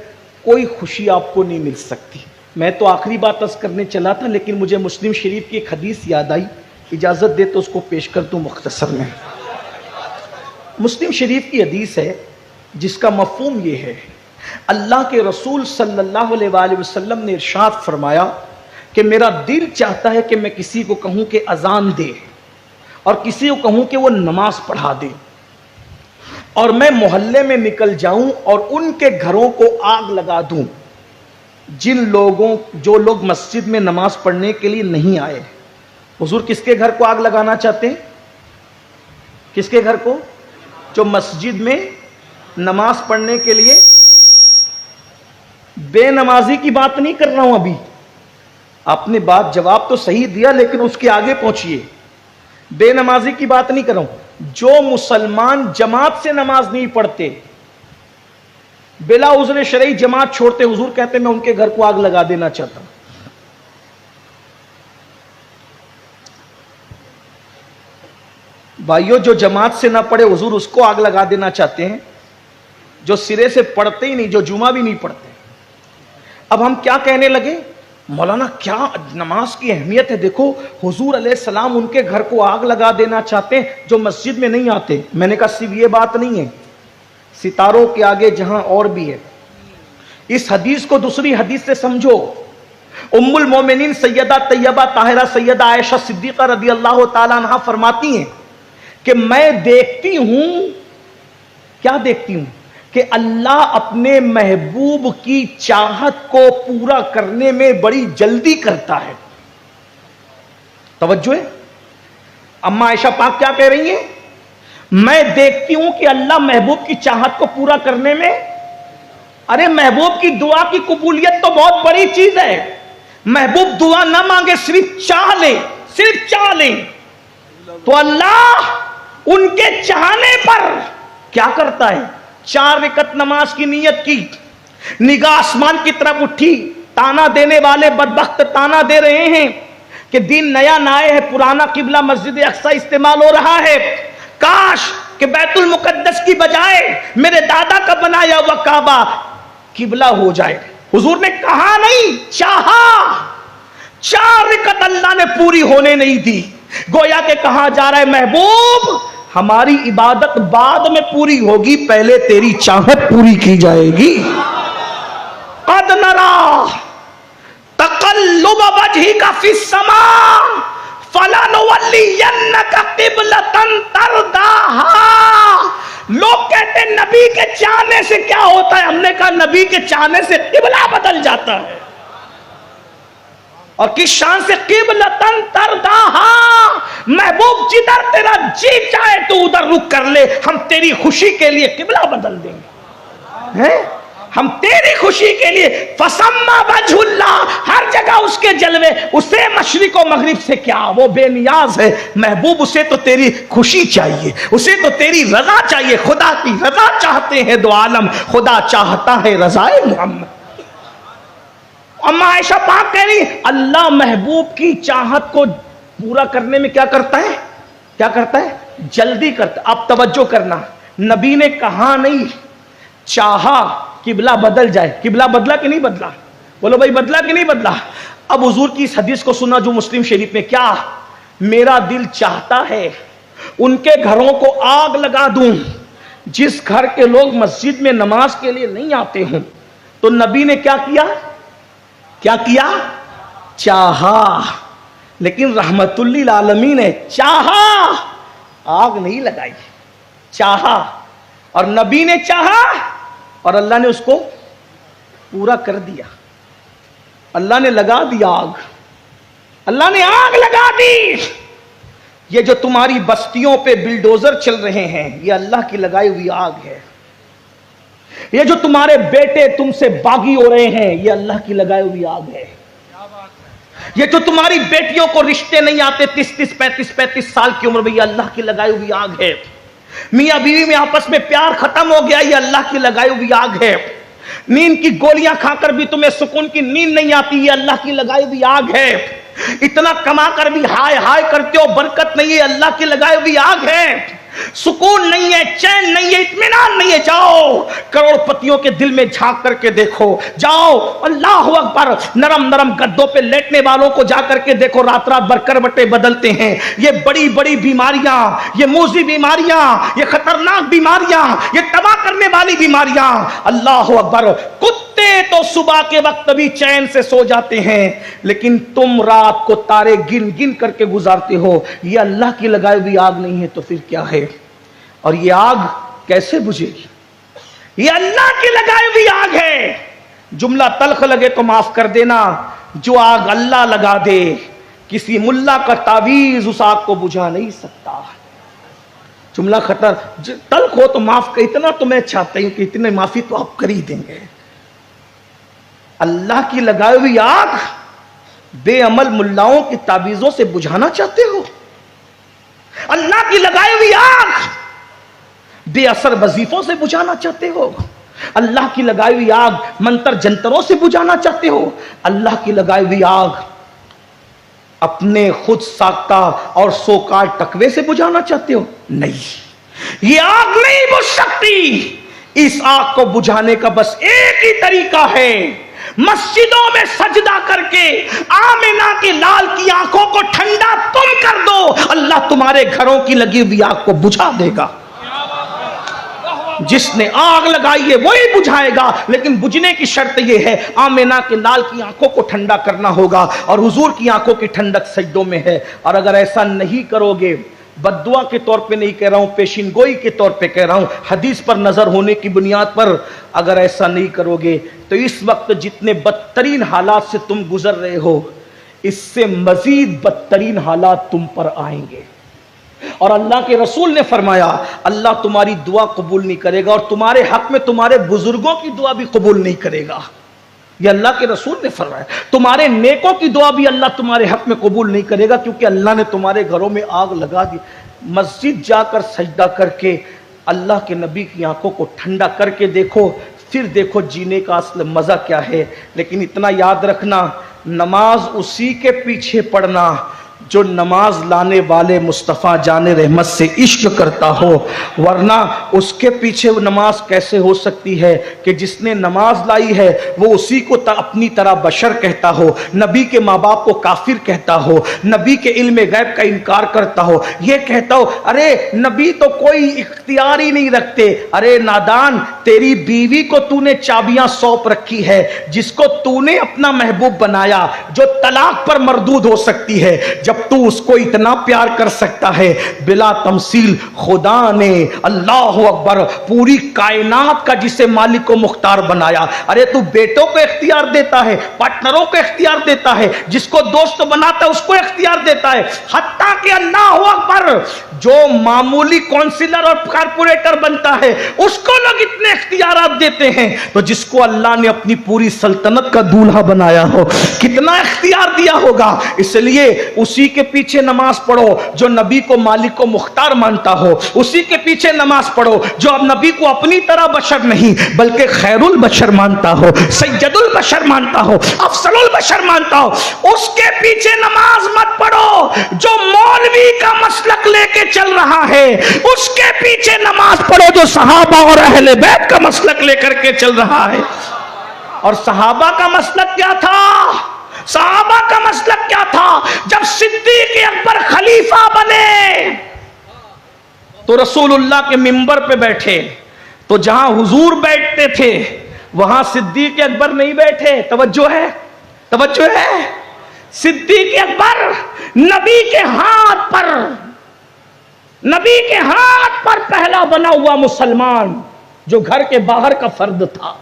Speaker 2: कोई खुशी आपको नहीं मिल सकती। मैं तो आखिरी बात अर्ज करने चला था, लेकिन मुझे मुस्लिम शरीफ की एक हदीस याद आई, इजाजत दे तो उसको पेश कर दूं मुख्तसर में। मुस्लिम शरीफ की हदीस है जिसका मफहूम ये है, अल्लाह के रसूल सल्लल्लाहु अलैहि वसल्लम ने इरशाद फरमाया कि मेरा दिल चाहता है कि मैं किसी को कहूं कि अजान दे, और किसी को कहूं कि वो नमाज पढ़ा दे, और मैं मोहल्ले में निकल जाऊं और उनके घरों को आग लगा दूं, जो लोग मस्जिद में नमाज पढ़ने के लिए नहीं आए। हुजूर किसके घर को आग लगाना चाहते हैं? किसके घर को? जो मस्जिद में नमाज पढ़ने के लिए, बेनमाजी की बात नहीं कर रहा हूं अभी, आपने बात जवाब तो सही दिया लेकिन उसके आगे पहुंचिए। बेनमाजी की बात नहीं कर रहा हूं, जो मुसलमान जमात से नमाज नहीं पढ़ते, बिला उज़्र शरई जमात छोड़ते, हुजूर कहते मैं उनके घर को आग लगा देना चाहता हूं। भाइयों, जो जमात से ना पढ़े हुजूर उसको आग लगा देना चाहते हैं, जो सिरे से पढ़ते ही नहीं, जो जुमा भी नहीं पढ़ते। अब हम क्या कहने लगे?
Speaker 1: मौलाना क्या नमाज की अहमियत है। देखो हुजूर अलैहिस्सलाम उनके घर को आग लगा देना चाहते हैं जो मस्जिद में नहीं आते। मैंने कहा सिर्फ ये बात नहीं है, सितारों के आगे जहां और भी है। इस हदीस को दूसरी हदीस से समझो। उम्मुल मोमिनीन सैयदा तैयबा ताहिरा सैयदा आयशा सिद्दीका रदी अल्लाह ताला अन्हा फरमाती हैं कि मैं देखती हूं, क्या देखती हूं, कि अल्लाह अपने महबूब की चाहत को पूरा करने में बड़ी जल्दी करता है। तवज्जो है, अम्मा आयशा पाक क्या कह रही हैं? मैं देखती हूं कि अल्लाह महबूब की चाहत को पूरा करने में, अरे महबूब की दुआ की कबूलियत तो बहुत बड़ी चीज है। महबूब दुआ ना मांगे, सिर्फ चाह ले, सिर्फ चाह ले, तो अल्लाह उनके चाहने पर क्या करता है? 4 रकअत नमाज की नियत की, निगाह आसमान की तरफ उठी, ताना देने वाले बदबख्त ताना दे रहे हैं कि दिन नया नाए है, पुराना किबला मस्जिद अक्सा इस्तेमाल हो रहा है, काश कि बैतुल मुकद्दस की बजाय मेरे दादा का बनाया हुआ काबा किबला हो जाए। हुजूर ने कहा नहीं, चाहा। 4 रकअत अल्लाह ने पूरी होने नहीं दी। गोया के कहा जा रहा है महबूब हमारी इबादत बाद में पूरी होगी, पहले तेरी चाहत पूरी की जाएगी। कद नरा तक़ल्लुब वजहिका फिस समा फलनुवल्लियन्नका क़िबलतन तरदाहा। लोग कहते हैं नबी के चाहने से क्या होता है? हमने कहा नबी के चाहने से किबला बदल जाता है। और किस शान से? किबलतन तरदाहा, महबूब जिधर तेरा जी चाहे तो उधर रुक कर ले, हम तेरी खुशी के लिए किबला बदल देंगे। हैं? हम तेरी खुशी के लिए फसम्मा वजहुल्लाह, हर जगह उसके जलवे, उसे मशरिक और मगरिब से क्या, वो बेनियाज है महबूब, उसे तो तेरी खुशी चाहिए, उसे तो तेरी रजा चाहिए। खुदा की रजा चाहते हैं दो आलम, खुदा चाहता है रजाए मोहम्मद। अम्मा आयशा पाक कह रही अल्लाह महबूब की चाहत को पूरा करने में क्या करता है? क्या करता है? जल्दी करता। आप तवज्जो करना, नबी ने कहा नहीं, चाहा किबला बदल जाए। किबला बदला कि नहीं बदला? बोलो भाई, बदला कि नहीं बदला? अब हुजूर की इस हदीस को सुना जो मुस्लिम शरीफ में, क्या मेरा दिल चाहता है उनके घरों को आग लगा दूं जिस घर के लोग मस्जिद में नमाज के लिए नहीं आते हों। तो नबी ने क्या किया? क्या किया? चाहा। लेकिन रहमतुल्लिल आलमीन ने चाहा, आग नहीं लगाई, चाहा। और नबी ने चाहा और अल्लाह ने उसको पूरा कर दिया। अल्लाह ने लगा दिया आग, अल्लाह ने आग लगा दी। ये जो तुम्हारी बस्तियों पे बिल्डोजर चल रहे हैं, ये अल्लाह की लगाई हुई आग है। ये जो तुम्हारे बेटे तुमसे बागी हो रहे हैं, ये अल्लाह की लगाई हुई आग है। ये जो तुम्हारी बेटियों को रिश्ते नहीं आते 30-30, 35-35 साल की उम्र में, ये अल्लाह की लगाई हुई आग है। मियां बीवी में आपस में प्यार खत्म हो गया, ये अल्लाह की लगाई हुई आग है। नींद की गोलियां खाकर भी तुम्हें सुकून की नींद नहीं आती, ये अल्लाह की लगाई हुई आग है। इतना कमा कर भी हाय हाय करते हो, बरकत नहीं है, अल्लाह की लगाई हुई आग है। सुकून नहीं है, चैन नहीं है, इत्मीनान नहीं है। जाओ करोड़पतियों के दिल में झांक करके देखो, जाओ अल्लाह अकबर, नरम नरम गद्दों पे लेटने वालों को जाकर के देखो, रात रात भर करवटें बदलते हैं। ये बड़ी बड़ी बीमारियां, ये मूजी बीमारियां, ये खतरनाक बीमारियां, ये तबाह करने वाली बीमारियां, अल्लाह अकबर। कुत्ते तो सुबह के वक्त भी चैन से सो जाते हैं, लेकिन तुम रात को तारे गिन गिन करके गुजारते हो। ये अल्लाह की लगाई हुई आग नहीं है तो फिर क्या है? और ये आग कैसे बुझेगी? ये अल्लाह की लगाई हुई आग है। जुमला तल्ख लगे तो माफ कर देना, जो आग अल्लाह लगा दे, किसी मुल्ला का तावीज उस आग को बुझा नहीं सकता। जुमला खतर तल्ख हो तो माफ कर, इतना तो मैं चाहता हूं कि इतने माफी तो आप कर ही देंगे। अल्लाह की लगाई हुई आग बेअमल मुल्लाओं की तावीजों से बुझाना चाहते हो? अल्लाह की लगाई हुई आग बेअसर वजीफों से बुझाना चाहते हो? अल्लाह की लगाई हुई आग मंतर जंतरों से बुझाना चाहते हो? अल्लाह की लगाई हुई आग अपने खुद साख्ता और सोकार टकवे से बुझाना चाहते हो? नहीं, ये आग नहीं बुझ सकती। इस आग को बुझाने का बस एक ही तरीका है,
Speaker 2: मस्जिदों में सजदा करके आमिना के लाल की आंखों को ठंडा तुम कर दो, अल्लाह तुम्हारे घरों की लगी हुई आग को बुझा देगा। जिसने आग लगाई है वही बुझाएगा, लेकिन बुझने की शर्त यह है आमिना के लाल की आंखों को ठंडा करना होगा, और हुजूर की आंखों की ठंडक सजदों में है। और अगर ऐसा नहीं करोगे, बद्दुआ के तौर पे नहीं कह रहा हूं, पेशिनगोई के तौर पे कह रहा हूं, हदीस पर नजर होने की बुनियाद पर, अगर ऐसा नहीं करोगे तो इस वक्त जितने बदतरीन हालात से तुम गुजर रहे हो, इससे मजीद बदतरीन हालात तुम पर आएंगे। और अल्लाह के रसूल ने फरमाया अल्लाह तुम्हारी दुआ कबूल नहीं करेगा, और तुम्हारे हक में तुम्हारे बुजुर्गों की दुआ भी कबूल नहीं करेगा। ये अल्लाह के रसूल ने फरमाया। तुम्हारे नेकों की दुआ भी अल्लाह तुम्हारे हक में कबूल नहीं करेगा, क्योंकि अल्लाह ने तुम्हारे घरों में आग लगा दी। मस्जिद जाकर सजदा करके अल्लाह के नबी की आंखों को ठंडा करके देखो, फिर देखो जीने का असल मजा क्या है। लेकिन इतना याद रखना, नमाज उसी के पीछे पढ़ना जो नमाज लाने वाले मुस्तफ़ा जाने रहमत से इश्क करता हो, वरना उसके पीछे वो नमाज कैसे हो सकती है कि जिसने नमाज लाई है वो उसी को अपनी तरह बशर कहता हो, नबी के माँ बाप को काफिर कहता हो, नबी के इल्म गैब का इनकार करता हो, ये कहता हो अरे नबी तो कोई इख्तियार ही नहीं रखते। अरे नादान, तेरी बीवी को तूने चाबियां सौंप रखी है, जिसको तूने अपना महबूब बनाया, जो तलाक पर मरदूद हो सकती है, जब तू उसको इतना प्यार कर सकता है, बिला तमसील खुदा ने अल्लाह अकबर पूरी कायनात का जिसे मालिक को मुख्तार बनाया। अरे तू बेटों को इख्तियार देता है, पार्टनरों को इख्तियार देता है, जिसको दोस्त बनाता है उसको इख्तियार देता है, हत्ता कि अल्लाह अकबर जो मामूली काउंसिलर और कारपोरेटर बनता है उसको लोग इतने इख्तियारात देते हैं, तो जिसको अल्लाह ने अपनी पूरी सल्तनत का दूल्हा बनाया हो कितना इख्तियार दिया होगा। इसलिए उसी के पीछे नमाज पढ़ो जो नबी को मालिक को मुख्तार मानता हो, उसी के पीछे नमाज पढ़ो जो अब नबी को अपनी तरह बशर नहीं बल्कि खैरुल बशर मानता हो, सैयदुल बशर मानता हो, अफसलुल बशर मानता हो। उसके पीछे नमाज मत पढ़ो जो मौलवी का मसलक लेके चल रहा है, उसके पीछे नमाज पढ़ो जो सहाबा और अहले बैत का मसलक लेकर के चल रहा है। और सहाबा का मसलक क्या था? सहाबा का मसलक क्या था? जब सिद्दीक अकबर खलीफा बने तो रसूलुल्लाह के मिंबर पे बैठे, तो जहां हुजूर बैठते थे वहां सिद्दीक अकबर नहीं बैठे। तवज्जो है, तवज्जो है। सिद्दीक अकबर नबी के हाथ पर, नबी के हाथ पर पहला बना हुआ मुसलमान, जो घर के बाहर का फर्द था।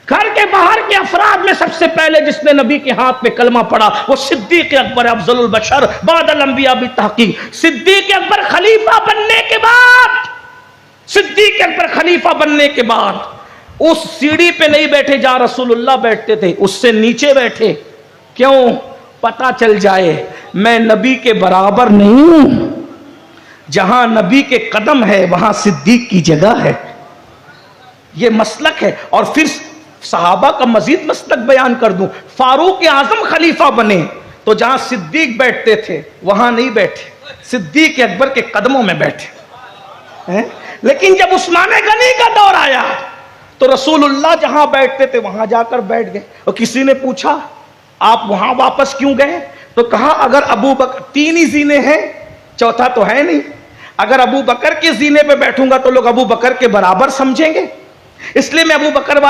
Speaker 2: घर के बाहर के अफराद में सबसे पहले जिसने नबी के हाथ में कलमा पड़ा वो सिद्दीक अकबर अफजलुल बशर बादल अंबिया बितहकीक। सिद्दीक अकबर खलीफा बनने के बाद, सिद्दीक अकबर खलीफा बनने के बाद उस सीढ़ी पे नहीं बैठे जहां रसूलुल्लाह बैठते थे, उससे नीचे बैठे। क्यों? पता चल जाए मैं नबी के बराबर नहीं हूं, जहां नबी के कदम है वहां सिद्दीक की जगह है। यह मसलक है। और फिर सहाबा का मजीद मसलक बयान कर दूं, फारूक आजम खलीफा बने तो जहां सिद्दीक बैठते थे वहां नहीं बैठे, सिद्दीक अकबर के कदमों में बैठे हैं। लेकिन जब उस्मान गनी का दौर आया तो रसूलुल्लाह जहां बैठते थे वहां जाकर बैठ गए। और किसी ने पूछा आप वहां वापस क्यों गए? तो कहा अगर अबू बकर, तीन ही जीने हैं, चौथा तो है नहीं, अगर अबू बकर के जीने पे बैठूंगा तो लोग अबू बकर के बराबर समझेंगे, इसलिए मैं अबू बकर वाले